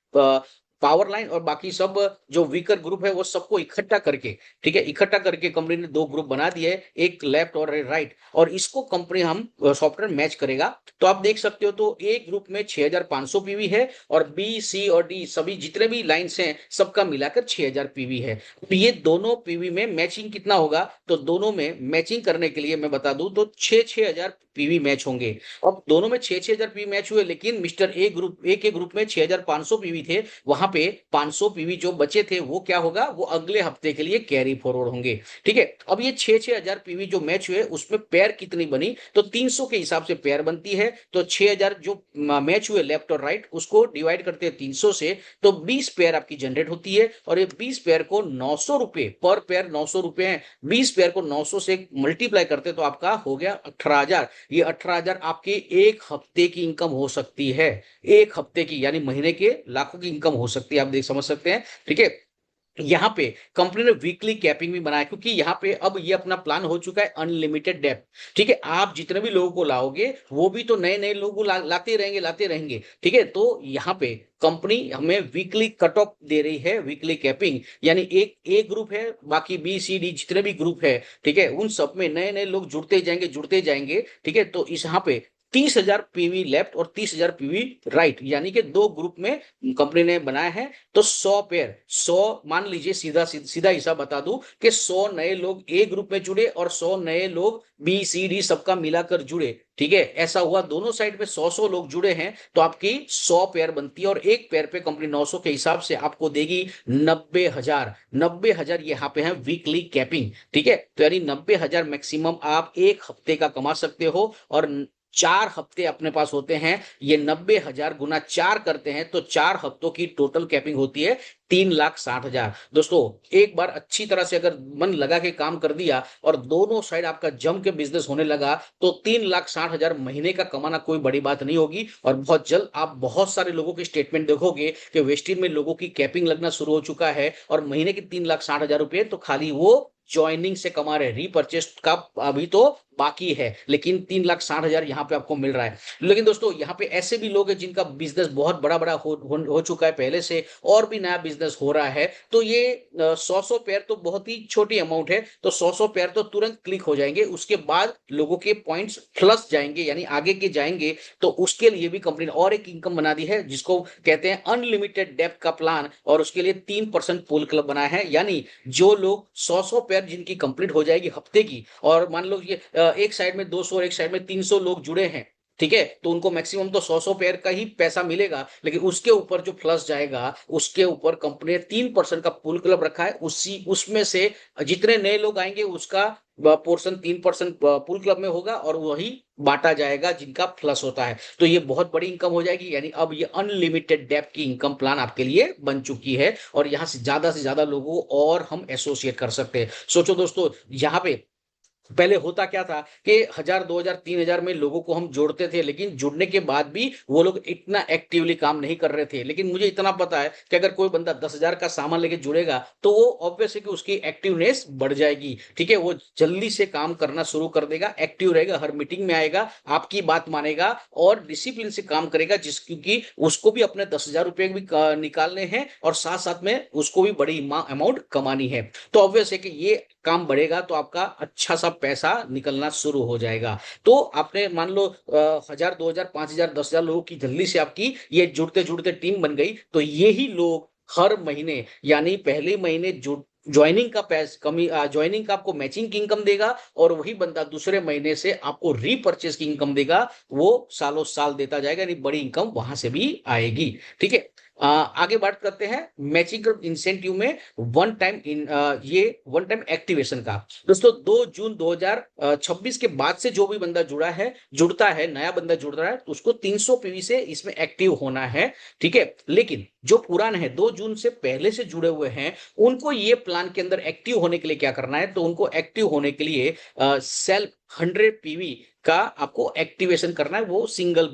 पावर लाइन और बाकी सब जो वीकर ग्रुप है वो सबको इकट्ठा करके, ठीक है, इकट्ठा करके कंपनी ने 2 ग्रुप बना दिए है, एक लेफ्ट और एक राइट, और इसको कंपनी हम सॉफ्टवेयर मैच करेगा। तो आप देख सकते हो, तो एक ग्रुप में 6,500 पीवी है, और बी सी और डी सभी जितने भी लाइंस हैं सबका मिलाकर 6,000 पीवी है। तो ये दोनों पीवी में मैचिंग कितना होगा, तो दोनों में मैचिंग करने के लिए मैं बता दूं तो 6,000 पीवी मैच होंगे। अब दोनों में 6,000 पीवी मैच हुए, लेकिन मिस्टर ए के ग्रुप में 6,500 पीवी थे, वहां पे 500 पीवी जो बचे थे वो क्या होगा, वो अगले हफ्ते के लिए कैरी फॉरवर्ड होंगे। ठीक है, अब ये 6,000 पीवी जो मैच हुए उसमें पेयर कितनी बनी, तो 300 के हिसाब से पेयर बनती है। तो 6,000 जो मैच हुए लेफ्ट और राइट उसको डिवाइड करते हैं 300 से, तो 20 पेयर आपकी जनरेट होती है। और ये 20 पेयर को 900 रुपए पर पेयर, 900 रुपए है, 20 पेयर को 900 से मल्टीप्लाई करते तो आपका हो गया 18,000। ये 18,000 आपके एक हफ्ते की इनकम हो सकती है, एक हफ्ते की, यानी महीने के लाखों की इनकम हो सकती है, आप देख समझ सकते हैं। ठीक है, यहाँ पे कंपनी ने वीकली कैपिंग भी बनाया, क्योंकि यहाँ पे अब ये अपना प्लान हो चुका है अनलिमिटेड डेप्थ। ठीक है, आप जितने भी लोगों को लाओगे वो भी तो नए नए लोगों को लाते रहेंगे। ठीक है, तो यहाँ पे कंपनी हमें वीकली कट ऑफ दे रही है, वीकली कैपिंग, यानी एक ए ग्रुप है, बाकी बी सी डी जितने भी ग्रुप है, ठीक है, उन सब में नए नए लोग जुड़ते जाएंगे। ठीक है, तो इस यहाँ पे 30,000 पीवी लेफ्ट और 30,000 पीवी राइट, यानी कि दो ग्रुप में कंपनी ने बनाया है। तो 100 पेयर, 100 मान लीजिए, सीधा हिसाब बता दूं कि 100 नए लोग ए ग्रुप में जुड़े और 100 नए लोग बी सी डी सबका मिलाकर जुड़े। ठीक है, ऐसा हुआ, दोनों साइड पे 100 लोग जुड़े हैं, तो आपकी 100 पेयर बनती है, और एक पेयर पे कंपनी 900 के हिसाब से आपको देगी 90,000। 90,000 यहाँ पे है वीकली कैपिंग। ठीक है, तो यानी 90,000 मैक्सिमम आप एक हफ्ते का कमा सकते हो, और 4 हफ्ते अपने पास होते हैं। ये 90,000 गुना 4 करते हैं तो 4 हफ्तों की टोटल कैपिंग होती है 3,60,000। दोस्तों, एक बार अच्छी तरह से अगर मन लगा के काम कर दिया और दोनों साइड आपका जम के बिजनेस होने लगा, तो 3,60,000 महीने का कमाना कोई बड़ी बात नहीं होगी। और बहुत जल्द आप बहुत सारे लोगों के स्टेटमेंट देखोगे कि वेस्टिन में लोगों की कैपिंग लगना शुरू हो चुका है, और महीने के 3,60,000 रुपए तो खाली वो ज्वाइनिंग से कमा रहे, रीपरचेस का अभी तो बाकी है, लेकिन 3,60,000 यहाँ पे आपको मिल रहा है। लेकिन दोस्तों, यहाँ पे ऐसे भी लोग हैं जिनका बिजनेस बहुत बड़ा बड़ा हो चुका है पहले से, और भी नया बिजनेस हो रहा है, तो ये 100 पेयर तो बहुत ही छोटी अमाउंट है, तो 100 पेयर तो तुरंत क्लिक हो जाएंगे, उसके बाद लोगों के पॉइंट्स प्लस जाएंगे, यानी आगे के जाएंगे। तो उसके लिए भी कंपनी ने और एक इनकम बना दी है, जिसको कहते हैं अनलिमिटेड डेप्थ का प्लान, और उसके लिए 3% पूल क्लब बनाया है। यानी जो लोग 100 पेयर जिनकी कंप्लीट हो जाएगी हफ्ते की, और मान लो ये एक साइड में 200 और एक साइड में 300 लोग जुड़े हैं, ठीक है, तो उनको मैक्सिमम तो 100 पेयर का ही पैसा मिलेगा, लेकिन उसके ऊपर जो प्लस जाएगा, उसके ऊपर कंपनी ने 3% का पूल क्लब रखा है, उसी उसमें से जितने नए लोग आएंगे उसका पोर्शन 3% पूल क्लब में होगा, और वही बांटा जाएगा जिनका प्लस होता है। तो ये बहुत बड़ी इनकम हो जाएगी, यानी अब ये अनलिमिटेड डेप्थ की इनकम प्लान आपके लिए बन चुकी है, और यहां से ज्यादा लोगों और हम एसोसिएट कर सकते हैं। सोचो दोस्तों, यहाँ पे पहले होता क्या था कि 1,000 2,000 3,000 में लोगों को हम जोड़ते थे, लेकिन जुड़ने के बाद भी वो लोग इतना एक्टिवली काम नहीं कर रहे थे। लेकिन मुझे इतना पता है कि अगर कोई बंदा 10,000 का सामान लेके जुड़ेगा, तो वो ऑब्वियस है कि उसकी एक्टिवनेस बढ़ जाएगी। ठीक है, वो जल्दी से काम करना शुरू कर देगा, एक्टिव रहेगा, हर मीटिंग में आएगा, आपकी बात मानेगा, और डिसिप्लिन से काम करेगा, जिस क्योंकि उसको भी अपने 10,000 रुपए भी निकालने हैं, और साथ साथ में उसको भी बड़ी अमाउंट कमानी है। तो ऑब्वियस है कि ये काम बढ़ेगा तो आपका अच्छा सा पैसा निकलना शुरू हो जाएगा। तो आपने मान लो 1,000 2,000 5,000 10,000 लोगों की जल्दी से आपकी ये जुड़ते जुड़ते टीम बन गई, तो ये ही लोग हर महीने, यानी पहले महीने जुड़ ज्वाइनिंग का पैस कमी ज्वाइनिंग का आपको मैचिंग की इनकम देगा, और वही बंदा दूसरे महीने से आपको रीपर्चेस की इनकम देगा, वो सालों साल देता जाएगा, यानी बड़ी इनकम वहां से भी आएगी। ठीक है, आगे बात करते हैं मैचिंग इंसेंटिव में ये वन टाइम एक्टिवेशन का। दोस्तों, 2 जून 2026 के बाद से जो भी बंदा जुड़ता है, नया बंदा जुड़ रहा है, तो उसको 300 पीवी से इसमें एक्टिव होना है। ठीक है, लेकिन जो पुराने हैं, 2 जून से पहले से जुड़े हुए हैं, उनको ये प्लान के अंदर एक्टिव होने के लिए क्या करना है, तो उनको एक्टिव होने के लिए सेल्फ 100 पीवी का आपको एक्टिवेशन करना है, वो सिंगल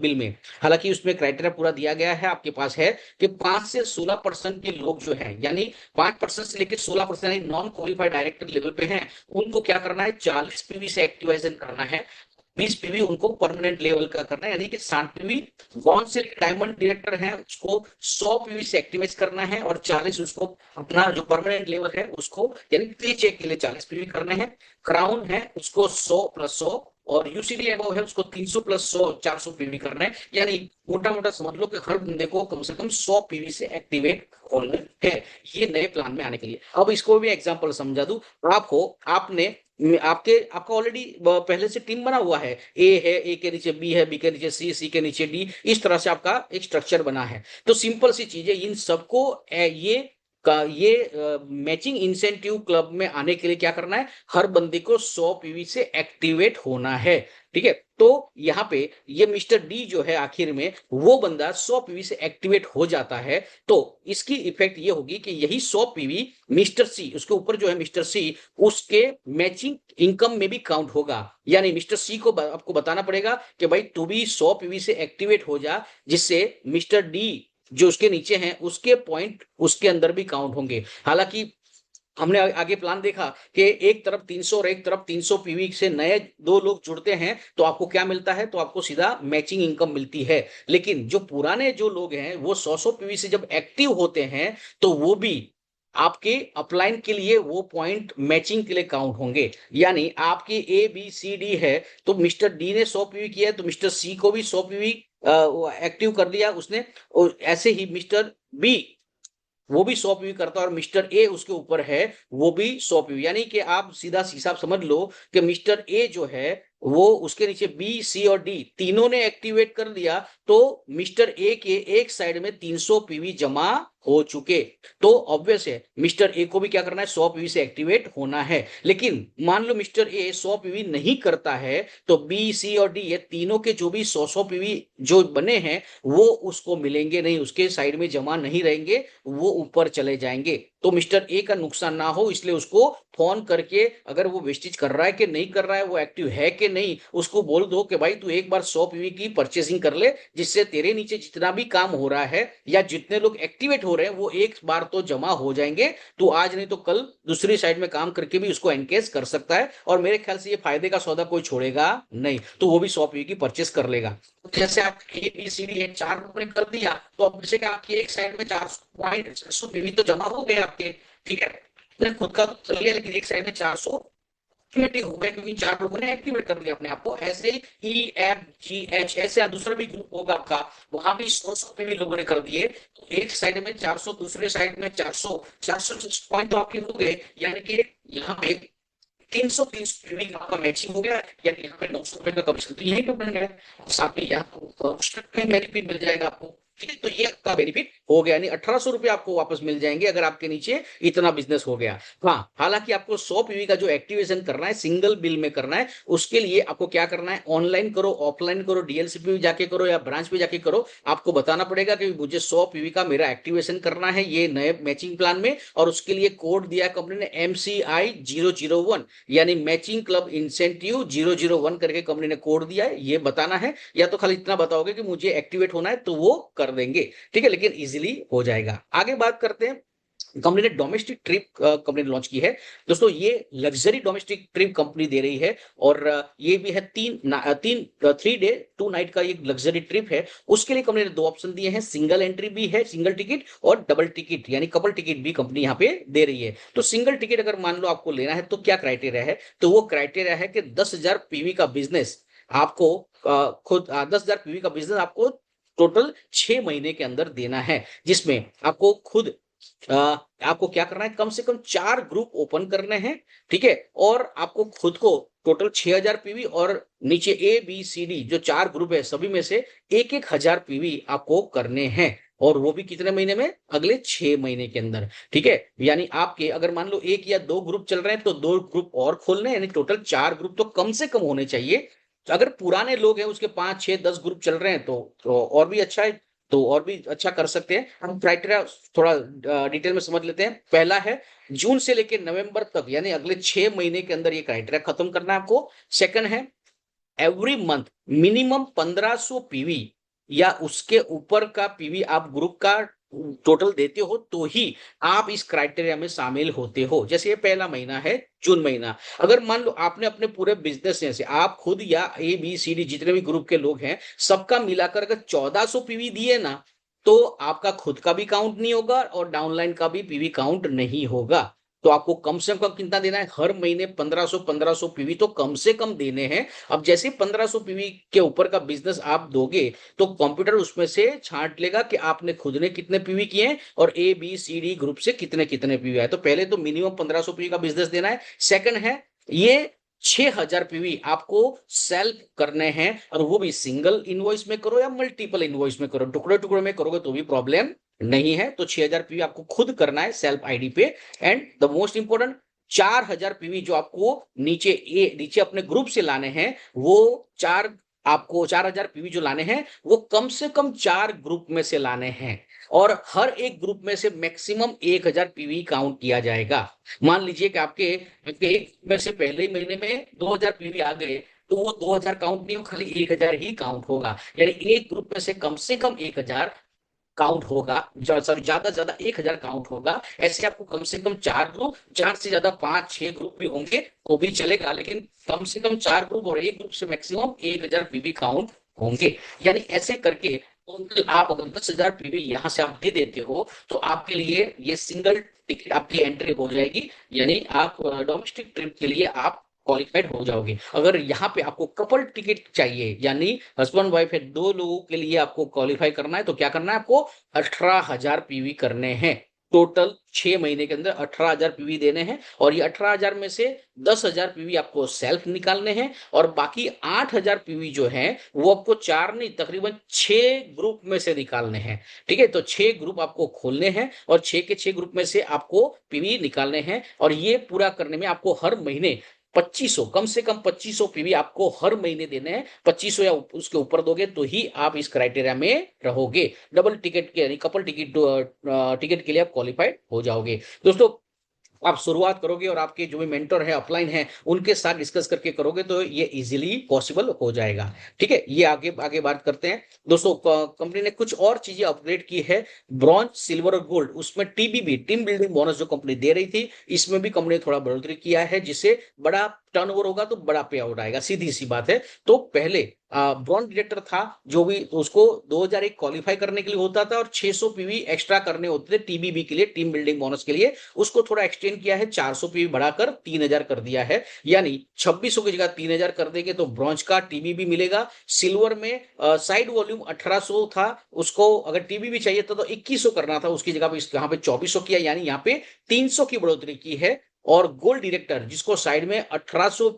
बिल में। हालांकि उसमें क्राइटेरिया पूरा दिया गया है, आपके पास है कि 5 से 16% के लोग जो हैं, यानी 5% से लेकर 16% नॉन क्वालिफाइड डायरेक्टर लेवल पे हैं, उनको क्या करना है, 40 पीवी से एक्टिवेशन करना है। 20 पीवी उनको परमानेंट लेवल का करना है, यानी कि 60 पीवी। कौन से डायमंड डायरेक्टर है उसको 100 पीवी से एक्टिवेट करना है, और 40 उसको अपना जो परमानेंट लेवल है उसको, यानी प्री चेक के लिए 40 पीवी करने हैं। क्राउन है उसको 100+100, और यूसीडी एबव है उसको 300+100 400 पीवी करना है। यानी मोटा मोटा समझ लो कि हर बंदे को कम से कम 100 पीवी से एक्टिवेट होना है, ये नए प्लान में आने के लिए। अब इसको भी एग्जांपल समझा दूं आपको। आपने आपका ऑलरेडी पहले से टीम बना हुआ है, ए है, ए के नीचे बी है, बी के नीचे सी, सी के नीचे डी, इस तरह से आपका एक स्ट्रक्चर बना है। तो सिंपल सी चीज है, इन सबको ये मैचिंग इंसेंटिव क्लब में आने के लिए क्या करना है, हर बंदे को 100 पीवी से एक्टिवेट होना है। ठीक है, तो यहाँ पे ये मिस्टर डी जो है, आखिर में वो बंदा 100 पीवी से एक्टिवेट हो जाता है, तो इसकी इफेक्ट ये होगी कि यही 100 पीवी मिस्टर सी, उसके ऊपर जो है मिस्टर सी, उसके मैचिंग इनकम में भी काउंट होगा। यानी मिस्टर सी को आपको बताना पड़ेगा कि भाई तू भी 100 पीवी से एक्टिवेट हो जा, जिससे मिस्टर डी जो उसके नीचे हैं उसके पॉइंट उसके अंदर भी काउंट होंगे। हालांकि हमने आगे प्लान देखा कि एक तरफ 300 और एक तरफ 300 पीवी से नए दो लोग जुड़ते हैं तो आपको क्या मिलता है, तो आपको सीधा मैचिंग इनकम मिलती है। लेकिन जो पुराने जो लोग हैं वो 100 पीवी से जब एक्टिव होते हैं तो वो भी आपके अपलाइन के लिए वो पॉइंट मैचिंग के लिए काउंट होंगे। यानी आपकी ए बी सी डी है, तो मिस्टर डी ने 100 पीवी किया है तो मिस्टर सी को भी 100 पीवी एक्टिव कर दिया उसने, और ऐसे ही मिस्टर बी वो भी 100 पीवी करता है और मिस्टर ए उसके ऊपर है वो भी 100 पीवी। यानी कि आप सीधा हिसाब समझ लो कि मिस्टर ए जो है वो उसके नीचे बी सी और डी तीनों ने एक्टिवेट कर दिया तो मिस्टर ए के एक साइड में 300 पीवी जमा हो चुके। तो ऑब्वियस है मिस्टर ए को भी क्या करना है, 100 पीवी से एक्टिवेट होना है। लेकिन मान लो मिस्टर ए 100 पीवी नहीं करता है तो बी सी और डी ये तीनों के जो भी 100 पीवी जो बने हैं वो उसको मिलेंगे नहीं, उसके साइड में जमा नहीं रहेंगे, वो ऊपर चले जाएंगे। तो मिस्टर ए का नुकसान ना हो इसलिए उसको फोन करके अगर वो वेस्टेज कर रहा है कि नहीं कर रहा है, वो एक्टिव है कि नहीं, उसको बोल दो कि भाई तू एक बार 100 पीवी की परचेसिंग कर ले, जिससे तेरे नीचे जितना भी काम हो रहा है या जितने लोग एक्टिवेट हो रहे हैं वो एक बार तो जमा हो जाएंगे। तू आज नहीं तो कल दूसरी साइड में काम करके भी उसको एनकेस कर सकता है और मेरे ख्याल से ये फायदे का सौदा कोई छोड़ेगा नहीं, तो वो भी 100 पीवी की परचेस कर लेगा। जैसे आप ए बी सी डी चार लोगों ने कर दिया तो अब जैसे कि आपकी एक साइड में 400 पीवी तो जमा हो गए आपके, ठीक है, आपने खुद का तो कर लिया लेकिन एक साइड में 400 एक्टिवेट हो गए क्योंकि चार लोगों ने एक्टिवेट कर लिया अपने आप को। ऐसे ई एफ जी एच ऐसे दूसरा भी ग्रुप होगा आपका, वहां भी 100 पे भी लोगों ने कर दिए, तो एक साइड में 400 दूसरे साइड में 400, 400 पॉइंट तो आपके हो गए। यानी कि यहाँ पे 330 आपका मैचिंग हो गया, यानी यहाँ पे 900 का कमीशन तो यही पे बन गया, साथ में यहाँ बेनिफिट मिल जाएगा आपको। ठीक है, तो ये आपका बेनिफिट हो गया, यानी 1800 रुपए आपको वापस मिल जाएंगे अगर आपके नीचे इतना बिजनेस हो गया। हाँ, हालांकि आपको 100 पीवी का जो एक्टिवेशन करना है सिंगल बिल में करना है, उसके लिए आपको क्या करना है, ऑनलाइन करो ऑफलाइन करो डीएलसीपी में जाके करो या ब्रांच पे जाके करो, आपको बताना पड़ेगा कि मुझे 100 पीवी का मेरा एक्टिवेशन करना है ये नए मैचिंग प्लान में, और उसके लिए कोड दिया कंपनी ने MCI 001, यानी मैचिंग क्लब इंसेंटिव 001 करके कंपनी ने कोड दिया है, ये बताना है। या तो खाली इतना बताओगे कि मुझे एक्टिवेट होना है तो वो कर देंगे, ठीक है, लेकिन इजीली हो जाएगा। आगे बात करते हैं, कंपनी ने डोमेस्टिक ट्रिप कंपनी ने लॉन्च की है दोस्तों, ये लग्जरी डोमेस्टिक ट्रिप कंपनी दे रही है और ये भी है 3 डे 2 नाइट का ये लग्जरी ट्रिप है। उसके लिए कंपनी ने दो ऑप्शन दिए हैं, सिंगल एंट्री भी है सिंगल टिकट और डबल टिकट यानी कपल टिकट भी कंपनी यहाँ पे दे रही है। तो सिंगल टिकट अगर मान लो आपको लेना है तो क्या क्राइटेरिया है, तो वो क्राइटेरिया है कि 10,000 पीवी का बिजनेस आपको खुद 10,000 पीवी का बिजनेस आपको टोटल 6 महीने के अंदर देना है, जिसमें आपको खुद आपको क्या करना है, कम से कम 4 ग्रुप ओपन करने हैं, ठीक है, और आपको खुद को टोटल 6,000 पीवी और नीचे ए बी सी डी जो 4 ग्रुप है सभी में से एक एक हजार पीवी आपको करने हैं, और वो भी कितने महीने में, अगले 6 महीने के अंदर, ठीक है। यानी आपके अगर मान लो एक या दो ग्रुप चल रहे हैं तो दो ग्रुप और खोलने, यानी टोटल 4 ग्रुप तो कम से कम होने चाहिए। तो अगर पुराने लोग हैं उसके 5 6 10 ग्रुप चल रहे हैं तो और भी अच्छा है, तो और भी अच्छा कर सकते हैं। हम क्राइटेरिया थोड़ा डिटेल में समझ लेते हैं। पहला है जून से लेकर नवंबर तक यानी अगले 6 महीने के अंदर ये क्राइटेरिया खत्म करना है आपको। सेकंड है एवरी मंथ मिनिमम 1500 पीवी या उसके ऊपर का पीवी आप ग्रुप का टोटल देते हो तो ही आप इस क्राइटेरिया में शामिल होते हो। जैसे ये पहला महीना है जून महीना, अगर मान लो आपने अपने पूरे बिजनेस से आप खुद या ए बी सी डी जितने भी ग्रुप के लोग हैं सबका मिलाकर अगर 1400 पीवी दिए ना, तो आपका खुद का भी काउंट नहीं होगा और डाउनलाइन का भी पीवी काउंट नहीं होगा। तो आपको कम से कम कितना देना है, हर महीने 1500 पीवी तो कम से कम देने हैं। अब जैसे 1500 पीवी के ऊपर का बिजनेस आप दोगे तो कंप्यूटर उसमें से छांट लेगा कि आपने खुद ने कितने पीवी किए हैं और A B C D group से कितने कितने पीवी आए। तो पहले तो मिनिमम 1500 पीवी का बिजनेस देना है। सेकंड है ये 6,000 पीवी आपको सेल्फ करने हैं, और वो भी सिंगल इनवॉइस में करो या मल्टीपल इनवॉइस में करो, टुकड़े टुकड़े में करोगे तो भी प्रॉब्लम नहीं है। तो 6,000 पीवी आपको खुद करना है सेल्फ आईडी पे। And the most important 4,000 PV जो आपको नीचे अपने ग्रुप से लाने हैं, वो आपको 4,000 पीवी जो लाने हैं वो कम से कम 4 ग्रुप में से लाने हैं, और हर एक ग्रुप में से मैक्सिमम 1,000 पीवी काउंट किया जाएगा। मान लीजिए कि आपके एक में से पहले ही महीने में 2,000 पीवी आ गए, तो वो 2,000 काउंट नहीं हो, खाली 1,000 ही काउंट होगा। यानी एक ग्रुप में से कम 1,000 काउंट होगा, सॉरी ज्यादा से ज्यादा 1,000 काउंट होगा। ऐसे आपको कम से कम 4 ग्रुप, 4 से ज्यादा 5-6 ग्रुप भी होंगे तो भी चलेगा, लेकिन कम से कम 4 ग्रुप और एक ग्रुप से मैक्सिमम 1,000 पीवी काउंट होंगे। यानी ऐसे करके टोटल आप अगर 10,000 पीवी यहाँ से आप दे देते हो तो आपके लिए ये सिंगल टिकट आपकी एंट्री हो जाएगी। यानी आप डोमेस्टिक ट्रिप के लिए आप क्वालिफाइड हो जाओगे। अगर यहाँ पे आपको कपल टिकट चाहिए, यानी हस्बैंड वाइफ है, 2 लोगों के लिए आपको क्वालिफाई करना है, तो क्या करना है आपको? 18,000 पीवी करने हैं। टोटल 6 महीने के अंदर 18,000 पीवी देने हैं, और ये 18,000 में से 10,000 पीवी आपको सेल्फ निकालने हैं, और बाकी 8,000 पीवी जो है वो आपको चार नहीं, तकरीबन 6 ग्रुप में से निकालने हैं। ठीक है, तो 6 ग्रुप आपको खोलने हैं और 6 के 6 ग्रुप में से आपको पीवी निकालने हैं, और ये पूरा करने में आपको हर महीने 2500, कम से कम 2500 पीवी आपको हर महीने देने हैं। 2500 या उसके ऊपर दोगे तो ही आप इस क्राइटेरिया में रहोगे। डबल टिकट के यानी कपल टिकट टिकट के लिए आप क्वालिफाइड हो जाओगे। दोस्तों, आप शुरुआत करोगे और आपके जो भी मेंटर है, अपलाइन है, उनके साथ डिस्कस करके करोगे तो ये इजीली पॉसिबल हो जाएगा। ठीक है, ये आगे आगे बात करते हैं। दोस्तों, कंपनी ने कुछ और चीजें अपग्रेड की है। ब्रॉन्ज, सिल्वर और गोल्ड, उसमें टीबीबी, टीम बिल्डिंग बोनस जो कंपनी दे रही थी, इसमें भी कंपनी ने थोड़ा बढ़ोतरी किया है, जिससे बड़ा टर्नओवर होगा तो बड़ा पे आउट आएगा, सीधी सी बात है। तो पहले ब्रॉन्ज डायरेक्टर था जो भी, तो उसको 2001 क्वालिफाई करने के लिए होता था और 600 पीवी एक्स्ट्रा करने होते थे टीबीबी के लिए, टीम बिल्डिंग बोनस के लिए। उसको थोड़ा एक्सटेंड किया है, 400 पीवी बढ़ाकर 3,000 कर दिया है। यानी 2600 की जगह 3,000 कर देंगे तो ब्रॉन्ज का टीबीबी मिलेगा। सिल्वर में साइड वॉल्यूम 1800 था, उसको अगर टीबीबी चाहिए था तो 2100 करना था, उसकी जगह पे यहाँ पे 2400 किया, यानी यहाँ पे 300 की बढ़ोतरी की है। और गोल्ड डायरेक्टर जिसको साइड में 1800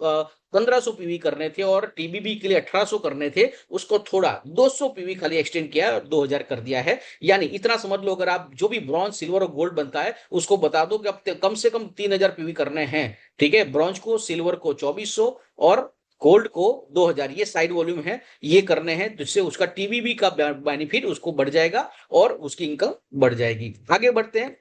1500 पीवी करने थे और टीबीबी के लिए 1800 करने थे, उसको थोड़ा 200 पीवी खाली एक्सटेंड किया और 2000 कर दिया है। यानी इतना समझ लो, अगर आप जो भी ब्रॉन्ज, सिल्वर और गोल्ड बनता है उसको बता दो कि अब कम से कम 3,000 पीवी करने हैं। ठीक है, ब्रॉन्ज को, सिल्वर को 2400 और गोल्ड को 2,000, ये साइड वॉल्यूम है, ये करने हैं, जिससे उसका टीबीबी का बेनिफिट उसको बढ़ जाएगा और उसकी इनकम बढ़ जाएगी। आगे बढ़ते हैं।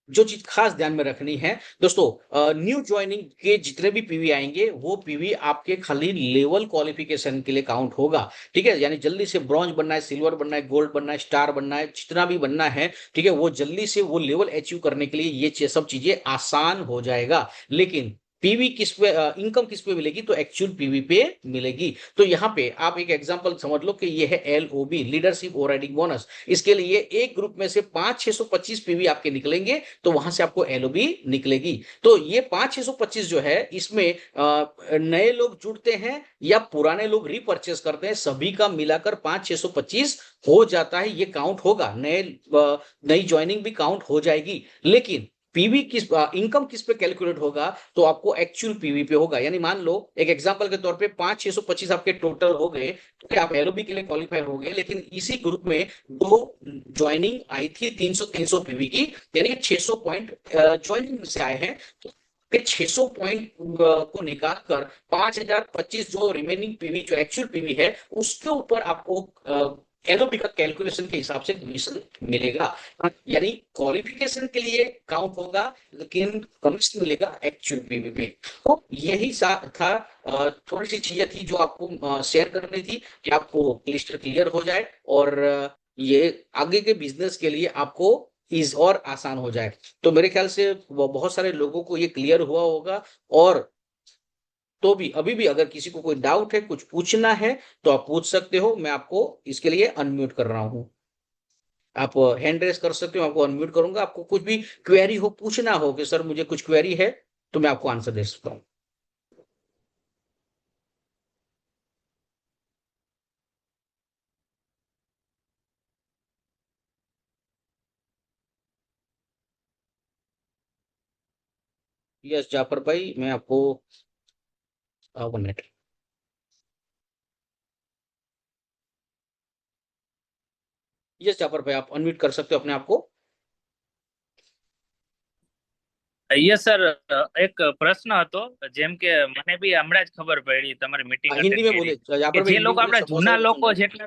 जो चीज खास ध्यान में रखनी है दोस्तों, न्यू ज्वाइनिंग के जितने भी पीवी आएंगे वो पीवी आपके खाली लेवल क्वालिफिकेशन के लिए काउंट होगा। ठीक है, यानी जल्दी से ब्रॉन्ज बनना है, सिल्वर बनना है, गोल्ड बनना है, स्टार बनना है, जितना भी बनना है, ठीक है, वो जल्दी से वो लेवल अचीव करने के लिए ये सब चीजें आसान हो जाएगा। लेकिन पीवी किस पे, इनकम किस पे मिलेगी? तो एक्चुअल पीवी पे मिलेगी। तो यहाँ पे आप एक एग्जांपल समझ लो कि ये है एलओबी, लीडरशिप ओवरराइडिंग बोनस। इसके लिए एक ग्रुप में से 5,625 पीवी आपके निकलेंगे, तो वहां से आपको एलओबी निकलेगी। तो ये 5,625 जो है, इसमें नए लोग जुड़ते हैं या पुराने लोग रिपर्चेस करते हैं, सभी का मिलाकर 5,625 हो जाता है। ये काउंट होगा, नई ज्वाइनिंग भी काउंट हो जाएगी। लेकिन पीवी किस, इनकम किस पे कैलकुलेट होगा? तो आपको एक्चुअल पीवी पे होगा। यानी मान लो एक एग्जांपल के तौर पे 5,625 आपके टोटल हो गए, तो आप एलओबी के लिए क्वालिफाई हो गए, लेकिन इसी ग्रुप में दो ज्वाइनिंग आई थी 300 पीवी की, यानी कि 600 पॉइंट ज्वाइनिंग से आए हैं। तो 600 पॉइंट को निकाल कर 5,025 जो रिमेनिंग पीवी, जो एक्चुअल पीवी है, उसके ऊपर आपको एलओपी का कैलकुलेशन के हिसाब से कमीशन मिलेगा। यानी क्वालिफिकेशन के लिए काउंट होगा, लेकिन कमीशन मिलेगा एक्चुअल पीवी पे। तो यही था, थोड़ी सी चीजें थी जो आपको शेयर करनी थी कि आपको लिस्ट क्लियर हो जाए और ये आगे के बिजनेस के लिए आपको इज और आसान हो जाए। तो मेरे ख्याल से बहुत सारे लोगों को ये क्लियर हुआ होगा। और तो भी अभी भी अगर किसी को कोई डाउट है, कुछ पूछना है, तो आप पूछ सकते हो। मैं आपको इसके लिए अनम्यूट कर रहा हूँ। आप हैंड रेस कर सकते हो, आपको अनम्यूट करूंगा। आपको कुछ भी क्वेरी हो, पूछना हो कि सर मुझे कुछ क्वेरी है, तो मैं आपको आंसर दे सकता हूँ। यस जाफर भाई, मैं आपको 1 मिनट। यस जाफर भाई, आप अनम्यूट कर सकते हो अपने आप को। યસ સર એક પ્રશ્ન હતો જેમ કે મને બી હમણાં જ ખબર પડી તમારી મીટિંગ हिंदी અટેન્ડ में કરી बोले जाफर કે भाई, જે हिंदी में લોકો बोले, આપણા बहुत सारे જૂના लोग सुन લોકો रहे જેટલા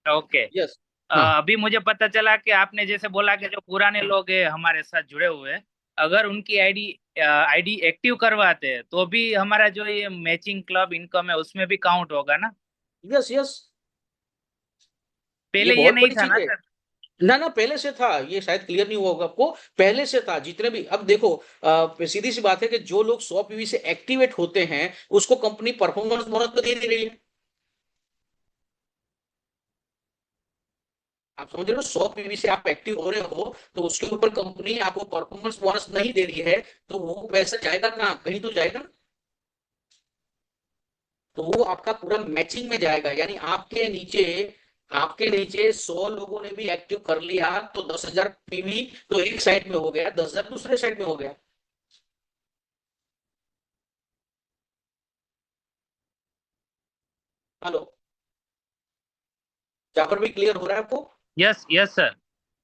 ओके हैं। यस। हाँ। अभी मुझे पता चला कि आपने जैसे बोला कि जो पुराने लोग हैं हमारे साथ जुड़े हुए हैं, अगर उनकी आईडी आईडी एक्टिव करवाते हैं तो भी हमारा जो ये मैचिंग क्लब इनकम है उसमें भी काउंट होगा ना? Yes yes. ये पहले ये बहुत नहीं बड़ी था चीज ना है। सर? ना ना, पहले से था, ये शायद क्लियर नहीं हुआ होगा आपको। पहले से था जितने भी, अब देखो सीधी सी बात है कि जो लोग 100 पीवी से एक्टिवेट होते हैं उसको कंपनी परफॉर्मेंस बोनस तो दे नहीं रही है। आप समझ रहे हो, 100 पीवी से आप एक्टिव हो रहे हो तो उसके ऊपर कंपनी आपको परफॉर्मेंस बोनस नहीं दे रही है, तो वो पैसा जाएगा कहाँ, कहीं तो जाएगा। तो वो आपका पूरा मैचिंग में जाएगा, यानी आपके नीचे 100 लोगों ने भी एक्टिव कर लिया तो 10,000 पीवी तो एक साइड में हो गया, 10,000 दूसरे साइड में हो गया। हेलो, जहां पर भी क्लियर हो रहा है आपको? Yes yes sir.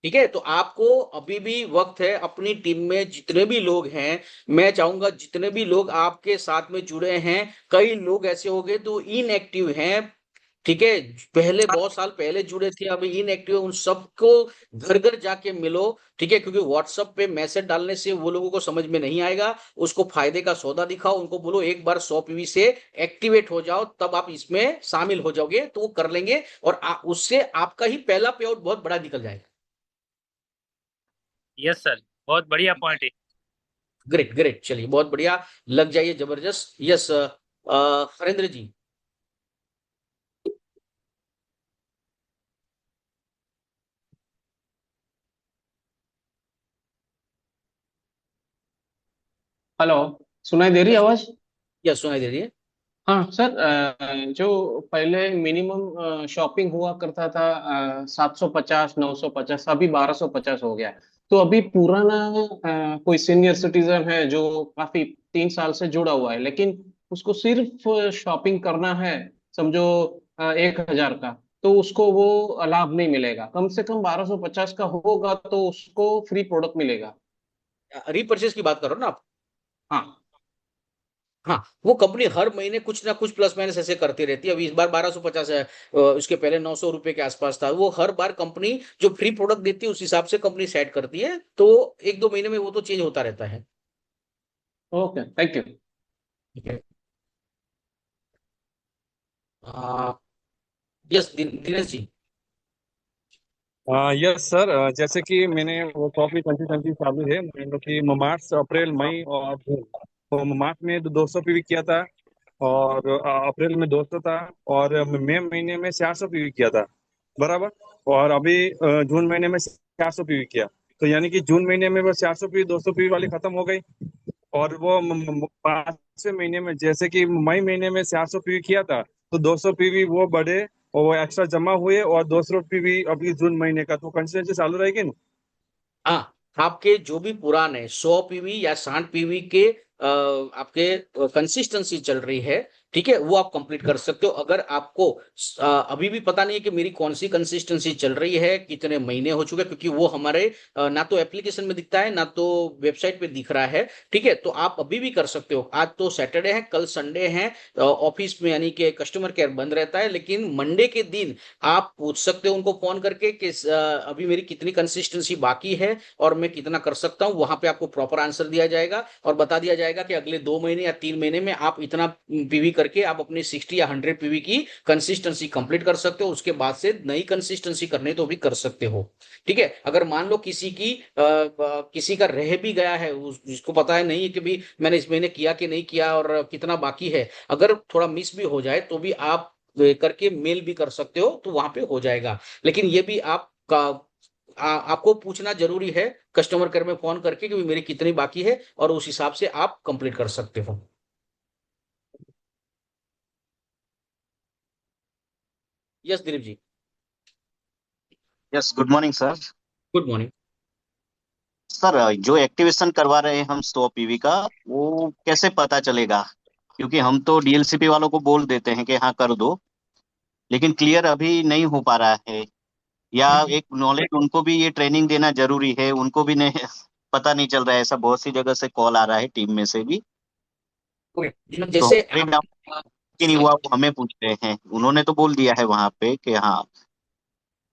ठीक है, तो आपको अभी भी वक्त है, अपनी टीम में जितने भी लोग हैं, मैं चाहूंगा जितने भी लोग आपके साथ में जुड़े हैं, कई लोग ऐसे हो गए तो इनएक्टिव हैं। ठीक है, पहले बहुत साल पहले जुड़े थे अभी इनएक्टिव है, उन सबको घर घर जाके मिलो। ठीक है, क्योंकि व्हाट्सएप पे मैसेज डालने से वो लोगों को समझ में नहीं आएगा। उसको फायदे का सौदा दिखाओ, उनको बोलो एक बार 100 पीवी से एक्टिवेट हो जाओ तब आप इसमें शामिल हो जाओगे, तो वो कर लेंगे और उससे आपका ही पहला पे आउट बहुत बड़ा निकल जाएगा। यस सर, बहुत बढ़िया पॉइंट है। ग्रेट ग्रेट, चलिए बहुत बढ़िया, लग जाइए, जबरदस्त। यस हरेंद्र जी। हेलो। सुनाई दे रही है यस आवाज? यस, सुनाई दे रही है। हाँ सर, जो पहले मिनिमम शॉपिंग हुआ करता था 750 950, अभी 1250 हो गया है। तो अभी पुराना कोई सीनियर सिटीजन है जो काफी 3 साल से जुड़ा हुआ है, लेकिन उसको सिर्फ शॉपिंग करना है, समझो 1,000 का, तो उसको वो लाभ नहीं मिलेगा। कम से कम 1250 का होगा तो उसको फ्री प्रोडक्ट मिलेगा। रीपरचेज की बात करो ना आप? हाँ। हाँ, वो कंपनी हर महीने कुछ ना कुछ प्लस माइनस ऐसे करती रहती है। अभी इस बार 1250 है, उसके पहले 900 रुपए के आसपास था। वो हर बार कंपनी जो फ्री प्रोडक्ट देती है उस हिसाब से कंपनी सेट करती है, तो एक दो महीने में वो तो चेंज होता रहता है। Okay, thank you. ठीक है। Yes Dinesh ji. Yes sir, जैसे कि मैंने वो कॉफी कंसिस्टेंसी चालू है, मान लो कि मार्च अप्रैल मई और जून। तो मार्च में 200 पीवी किया था, और अप्रैल में 200 था, और मई महीने में 400 पीवी किया था, बराबर। और अभी जून महीने में 400 पीवी किया। तो यानी कि जून महीने में वो 400 पीवी 200 पीवी वाली खत्म हो गई। और वो पांचवें महीने में, जैसे कि मई महीने में 400 पीवी किया था, तो 200 पीवी वो बढ़े और वो एक्स्ट्रा जमा हुए, और 200 पीवी अभी जून महीने का, तो कंसिस्टेंसी चालू रहेगी ना? हाँ, आपके जो भी पुराने 100 पीवी या 60 पीवी के आपके कंसिस्टेंसी चल रही है, ठीक है, वो आप कंप्लीट कर सकते हो। अगर आपको अभी भी पता नहीं है कि मेरी कौन सी कंसिस्टेंसी चल रही है, कितने महीने हो चुके हैं, क्योंकि वो हमारे ना तो एप्लीकेशन में दिखता है ना तो वेबसाइट पे दिख रहा है। ठीक है, तो आप अभी भी कर सकते हो। आज तो सैटरडे है, कल संडे है, ऑफिस में यानी कि कस्टमर केयर बंद रहता है, लेकिन मंडे के दिन आप पूछ सकते हो उनको फोन करके कि अभी मेरी कितनी कंसिस्टेंसी बाकी है और मैं कितना कर सकता हूं। वहां पे आपको प्रॉपर आंसर दिया जाएगा और बता दिया जाएगा कि अगले 2 महीने या 3 महीने में आप इतना पीवी करके आप अपनी 60 या 100 पीवी की कंसिस्टेंसी कंप्लीट कर सकते हो। उसके बाद से नई कंसिस्टेंसी करने तो भी कर सकते हो। ठीक है, अगर मान लो किसी का रह भी गया है, जिसको पता है नहीं है कि भी मैंने इस महीने किया कि नहीं किया और कितना बाकी है, अगर थोड़ा मिस भी हो जाए तो भी आप करके मेल भी कर सकते हो, तो वहां पे हो जाएगा। लेकिन ये भी आपको पूछना जरूरी है कस्टमर केयर में फोन करके कि मेरी कितनी बाकी है, और उस हिसाब से आप कंप्लीट कर सकते हो। Yes Dilip ji. Yes, good morning sir. Good morning. Sir, जो एक्टिवेशन करवा रहे हैं हम 100 पीवी का, वो कैसे पता चलेगा? क्योंकि हम तो डीएलसीपी वालों को बोल देते हैं कि हाँ कर दो, लेकिन क्लियर अभी नहीं हो पा रहा है। या एक नॉलेज उनको भी ये ट्रेनिंग देना जरूरी है, उनको भी नहीं पता नहीं चल रहा है। ऐसा बहुत सी जगह से कॉल आ रहा है टीम में से भी। ओके, तो जैसे हमारे आप डाउट कि नहीं हुआ, वो हमें पूछ रहे हैं। उन्होंने तो बोल दिया है वहां पे कि हाँ।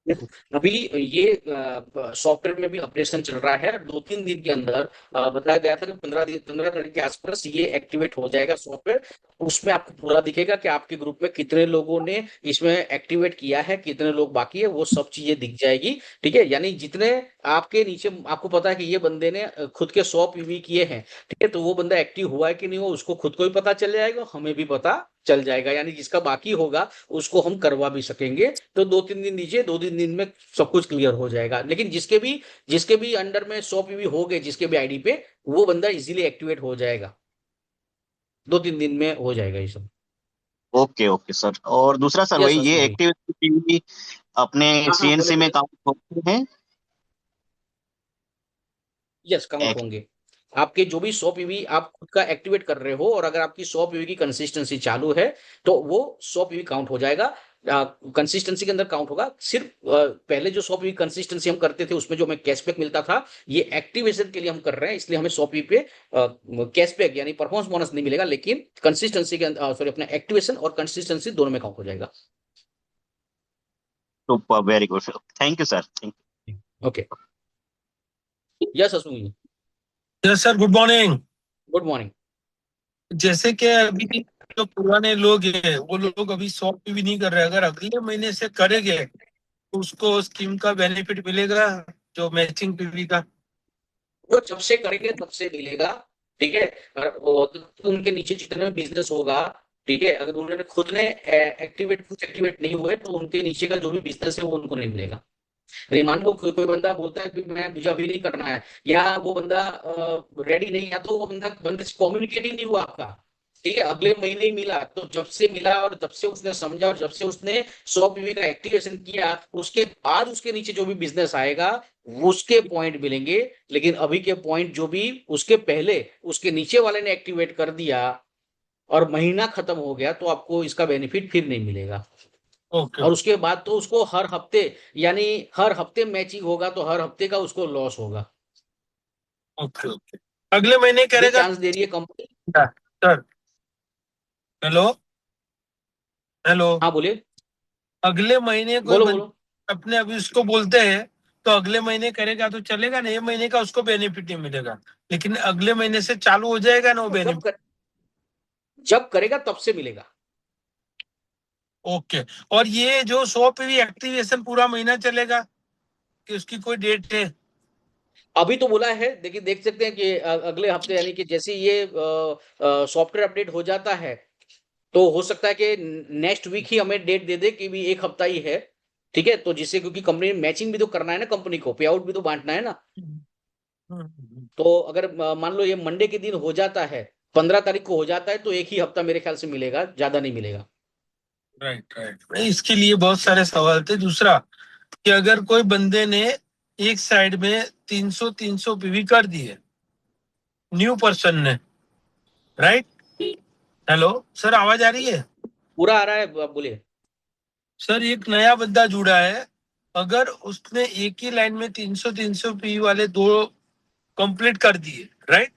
देखो, अभी ये सॉफ्टवेयर में भी अपडेशन चल रहा है। 2-3 दिन के अंदर बताया गया था कि 15 दिन के आसपास ये एक्टिवेट हो जाएगा सॉफ्टवेयर। उसमें आपको पूरा दिखेगा कि आपके ग्रुप में कितने लोगों ने इसमें एक्टिवेट किया है, कितने लोग बाकी है, वो सब चीजें दिख जाएगी। ठीक है, यानी जितने आपके नीचे आपको पता है कि ये बंदे ने खुद के 100 पीवी किए हैं, ठीक है, तो वो बंदा एक्टिव हुआ है कि नहीं, वो उसको खुद को भी पता चल जाएगा, हमें भी पता चल जाएगा। यानी जिसका बाकी होगा उसको हम करवा भी सकेंगे। तो 2-3 दिन दीजिए, 2-3 दिन में सब कुछ क्लियर हो जाएगा। लेकिन जिसके भी अंडर में 100 पीवी हो गए, जिसके भी आईडी पे, वो बंदा इजीली एक्टिवेट हो जाएगा। 2-3 दिन में हो जाएगा ये सब। Okay okay sir. और दूसरा सर, यस वही ये हसमुख भाई। एक्टिव पीवी अपने हाँ हाँ, बोले सीएनसी में बोले। काउंट होते हैं? यस, काउंट एक, होंगे। आपके जो भी 100 पीवी आप खुद का एक्टिवेट कर रहे हो, और अगर आपकी 100 पीवी की कंसिस्टेंसी चालू है, तो वो 100 पीवी काउंट हो जाएगा। कंसिस्टेंसी के अंदर काउंट होगा। सिर्फ पहले जो 100 पीवी कंसिस्टेंसी हम करते थे, उसमें जो हमें कैशबैक मिलता था, ये एक्टिवेशन के लिए हम कर रहे हैं, इसलिए हमें 100 पीवी पे कैशबैक यानी परफॉर्मेंस बोनस नहीं मिलेगा। लेकिन कंसिस्टेंसी के अंदर, सॉरी, अपना एक्टिवेशन और कंसिस्टेंसी दोनों में काउंट हो जाएगा। Super, very good. Thank you sir, thank okay. Yes Hasmukh ji. Yes sir, good morning. Good morning. जैसे कि अभी जो पुराने लोग हैं वो लोग अभी 100 पीवी नहीं कर रहे, अगर अगले महीने से करेंगे तो उसको स्कीम का बेनिफिट मिलेगा, जो मैचिंग पीवी का। वो जब से करेंगे तब से मिलेगा। ठीक है। तो उनके नीचे जितने बिजनेस होगा, ठीक है, अगर उन्होंने खुद ने कुछ एक्टिवेट नहीं हुए, तो उनके नीचे का जो भी बिजनेस है वो उनको नहीं मिलेगा। अरे मान लो कोई कोई बंदा बोलता है कि मैं, मुझे अभी नहीं करना है, या वो बंदा रेडी नहीं, या तो वो बंदे से कम्युनिकेट ही नहीं हुआ आपका, ठीक है, अगले महीने ही मिला, तो जब से मिला और जब से उसने समझा और जब से उसने 100 पीवी का एक्टिवेशन किया, उसके बाद उसके नीचे जो भी बिजनेस आएगा, वो उसके पॉइंट मिलेंगे। लेकिन अभी के पॉइंट जो भी उसके पहले उसके नीचे वाले ने एक्टिवेट कर दिया और महीना खत्म हो गया, तो आपको इसका बेनिफिट फिर नहीं मिलेगा। ओके और उसके बाद तो उसको हर हफ्ते, यानी हर हफ्ते मैचिंग होगा, तो हर हफ्ते का उसको लॉस होगा। Okay okay. अगले महीने ये करेगा चांस दे रही है कंपनी। सर? Hello hello. हाँ बोलिए। अगले महीने कोई बोलो बोलो। बंदा अपने अभी उसको बोलते हैं तो अगले महीने करेगा तो चलेगा ना, ये महीने का उसको बेनिफिट नहीं मिलेगा, लेकिन अगले महीने से चालू हो जाएगा ना वो तो बेनिफिट। जब करेगा तब से मिलेगा। ओके। और ये जो 100 पीवी एक्टिवेशन पूरा महीना चलेगा कि उसकी कोई डेट है? अभी तो बोला है, देखिए, देख सकते हैं कि अगले हफ्ते, यानी कि जैसे ये सॉफ्टवेयर अपडेट हो जाता है, तो हो सकता है कि नेक्स्ट वीक ही हमें डेट दे दे कि भी एक हफ्ता ही है। ठीक है, तो जिससे, क्योंकि कंपनी में मैचिंग भी तो करना है ना, कंपनी को पे आउट भी तो बांटना है ना। तो अगर मान लो ये मंडे के दिन हो जाता है, 15 तारीख को हो जाता है, तो एक ही हफ्ता मेरे ख्याल से मिलेगा, ज्यादा नहीं मिलेगा। Right right. इसके लिए बहुत सारे सवाल थे। दूसरा कि अगर कोई बंदे ने एक साइड में 300 पीवी कर दिए, न्यू पर्सन ने, राइट? हेलो सर, आवाज आ रही है? पूरा आ रहा है, आप बोलिए। सर, एक नया बंदा जुड़ा है, अगर उसने एक ही लाइन में 300 पीवी वाले दो कंप्लीट कर दिए, राइट,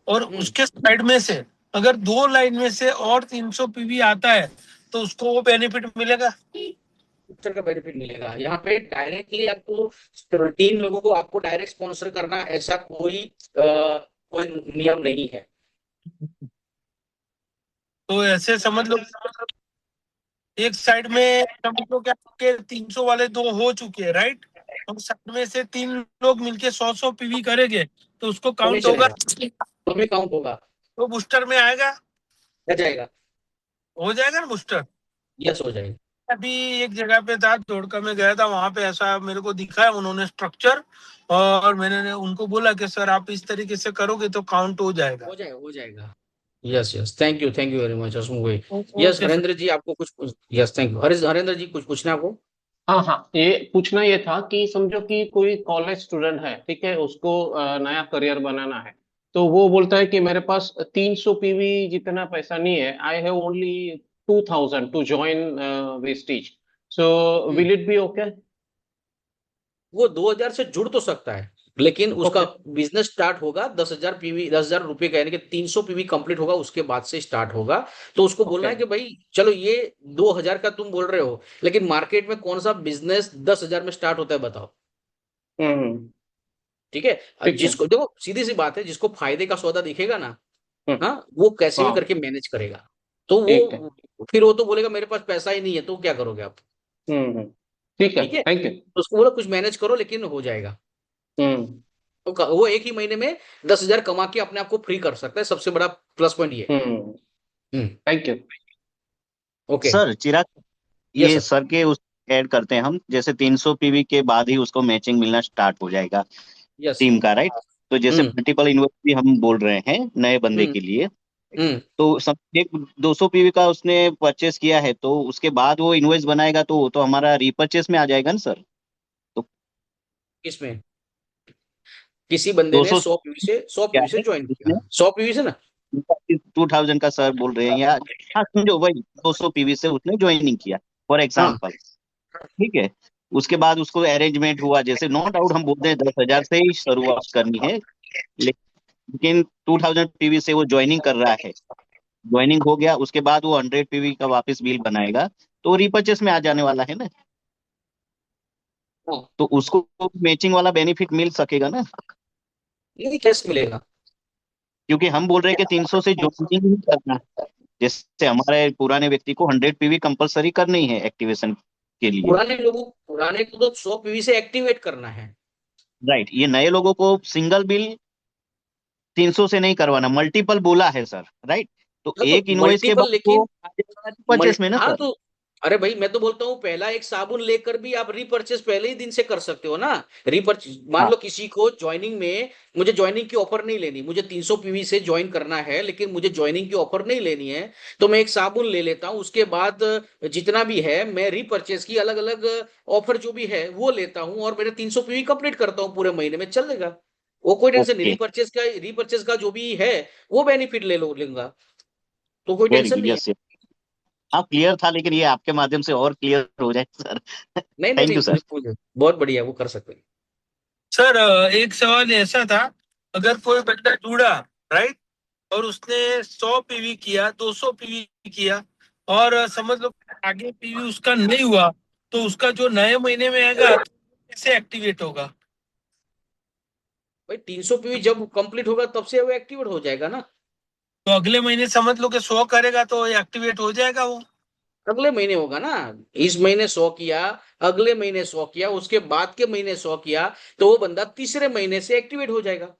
और उसके साइड में से अगर दो लाइन में से और 300 पीवी आता है तो उसको वो बेनिफिट मिलेगा? स्पॉन्सर का बेनिफिट मिलेगा। यहाँ पे डायरेक्टली आपको 3 लोगों को आपको डायरेक्ट स्पॉन्सर करना, ऐसा कोई नियम नहीं है। तो ऐसे समझ लो, एक साइड में समझ लो कि आपके 300 वाले दो हो चुके हैं, राइट, और साइड में से तीन लोग मिलके 100 पीवी करेंगे तो उसको तो नहीं काउंट होगा, चलेगा, तो भी काउंट होगा। तो बूस्टर में आएगा? हो जाएगा। हो जाएगा ना बूस्टर? यस, हो जाएगा। अभी एक जगह पे था, धोड़का में गया था, वहां पे ऐसा मेरे को दिखा है उन्होंने स्ट्रक्चर, और मैंने उनको बोला कि सर आप इस तरीके से करोगे तो काउंट हो जाएगा। हो जाएगा, हो जाएगा। Yes yes, thank you very much Hasmukh भाई। Yes okay sir. Harendra ji, आपको कुछ, yes, thank you. Harendra ji, कुछ पूछना है आपको? हाँ हाँ, ये पूछना ये था कि समझो कि कोई कॉलेज स्टूडेंट है, ठीक है, उसको नया करियर बनाना है। तो वो बोलता है कि मेरे पास 300 पीवी जितना पैसा नहीं है, I have only 2000 to join Vestige, so hmm, will it be okay? वो 2000 से जुड़ तो सकता है, लेकिन उसका ओके। बिजनेस स्टार्ट होगा 10,000 पीवी, 10,000 रुपए का, यानी कि 300 पीवी कंप्लीट होगा उसके बाद से स्टार्ट होगा। तो उसको बोलना ओके। है कि भाई चलो ये 2,000 का तुम बोल रहे हो, लेकिन मार्केट में कौन सा बिजनेस 10,000 में स्टार्ट होता है बताओ। हम्म। ठीक है। ठीक है। जिसको देखो सीधी सी बात है, जिसको फायदे का सौदा दिखेगा ना, हम्म। हाँ, वो कैसे भी हाँ। करके मैनेज करेगा। तो ठीक है। वो फिर वो तो बोलेगा मेरे पास पैसा ही नहीं है, तो क्या करोगे आप। ठीक है। ठीक है। Thank you. तो उसको बोला कुछ मैनेज करो, लेकिन हो जाएगा। हम्म। तो वो एक ही महीने में 10,000 कमा के अपने आप को फ्री कर सकता है, सबसे बड़ा प्लस पॉइंट ये हम्म। है। Thank you. Okay. Sir Chirag, yes ये सर। सर के उस ऐड करते हैं हम, जैसे 300 पीवी के बाद ही उसको मैचिंग मिलना स्टार्ट हो जाएगा यस। टीम का, राइट? तो जैसे हम्म मल्टीपल इन्वेस्ट हम बोल रहे हैं नए बंदे हम्म के लिए, हम्म तो सब एक 200 पीवी का उसने परचेस किया है, तो उसके बाद वो इन्वेस्ट बनाएगा तो वो तो हमारा रीपर्चेस में आ जाएगा ना सर? तो किसमें, किसी बंदे ने 200 100 क्या पीवी से है ज्वाइन किया, उसने, 100 पीवी से ना। 2000 का सर बोल रहे हैं या, हाँ समझो वही 200 पीवी से उसने ज्वाइनिंग किया फॉर हाँ एग्जाम्पल। ठीक है। उसके बाद उसको अरेंजमेंट हुआ, जैसे नो डाउट हम बोलते हैं 10,000 से ही शुरुआत करनी है, लेकिन 2000 पीवी से वो ज्वाइनिंग कर रहा है, ज्वाइनिंग हो गया उसके बाद वो 100 पीवी का वापस बिल बनाएगा, तो रिपर्चेस में आ जाने वाला है ना, हाँ। तो उसको मैचिंग वाला बेनिफिट मिल सकेगा ना, ये कैसे मिलेगा। क्योंकि हम बोल रहे हैं कि 300 से ज्वाइनिंग ही करना है। जैसे हमारे पुराने व्यक्ति को 100 पीवी कंपलसरी करनी है एक्टिवेशन के लिए, पुराने को तो 100 पीवी से एक्टिवेट करना है। राइट? ये नए लोगों को सिंगल बिल 300 से नहीं करवाना, मल्टीपल बोला है सर, राइट? तो हाँ तो एक इनवॉइस के मल्टीपल, बाद वो लेकिन परचेस में ना हाँ सर। तो, अरे भाई मैं तो बोलता हूँ पहला एक साबुन लेकर भी आप रीपर्चेस पहले ही दिन से कर सकते हो ना। रीपर्चेस मान हाँ। लो किसी को ज्वाइनिंग में, मुझे ज्वाइनिंग की ऑफर नहीं लेनी, मुझे 300 पीवी से ज्वाइन करना है, लेकिन मुझे ज्वाइनिंग की ऑफर नहीं लेनी है, तो मैं एक साबुन ले लेता हूँ, उसके बाद जितना भी है मैं रीपर्चेस की अलग अलग ऑफर जो भी है वो लेता हूँ, और मेरे 300 पीवी कंप्लीट करता हूँ पूरे महीने में, चलेगा। वो कोई टेंशन नहीं, ओके। रीपर्चेस का जो भी है वो बेनिफिट ले लो लूंगा, तो कोई वेरी टेंशन गुड, नहीं है। यस। हाँ क्लियर था, लेकिन ये आपके माध्यम से और क्लियर हो जाए सर। नहीं नहीं थैंक यू नहीं, सर। बिल्कुल बहुत बढ़िया, वो कर सकते हैं। सर एक सवाल ऐसा था, अगर कोई बंदा जुड़ा, राइट, और उसने 100 पीवी किया, 200 पीवी किया, और समझ लो आगे पीवी उसका नहीं हुआ, तो उसका जो नए महीने में आएगा तो कैसे एक्टिवेट होगा? भाई 300 पीवी जब कंप्लीट होगा तब से वो एक्टिवेट हो जाएगा ना। तो अगले महीने समझ लो कि 100 करेगा तो एक्टिवेट हो जाएगा वो। अगले महीने होगा ना। इस महीने 100 किया, अगले महीने 100 किया, उसके बाद के महीने 100 किया, तो वो बंदा तीसरे महीने से एक्टिवेट हो जाएगा।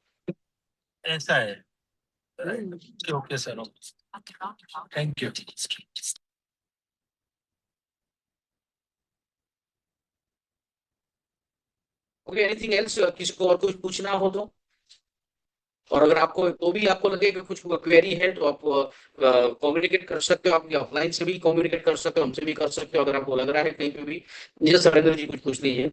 ऐसा है, हम्म। Right? Okay sir, thank you. Okay, anything else, किसी को और कुछ पूछना हो तो। और अगर आपको तो भी आपको लगे कि कुछ क्वेरी है तो आप कम्युनिकेट कर सकते हो, आप ऑफलाइन से भी कम्युनिकेट कर सकते हो, हमसे भी कर सकते हो, अगर आपको लग रहा है कहीं पे भी। जैसे सरेंद्र जी कुछ पूछ लीजिए।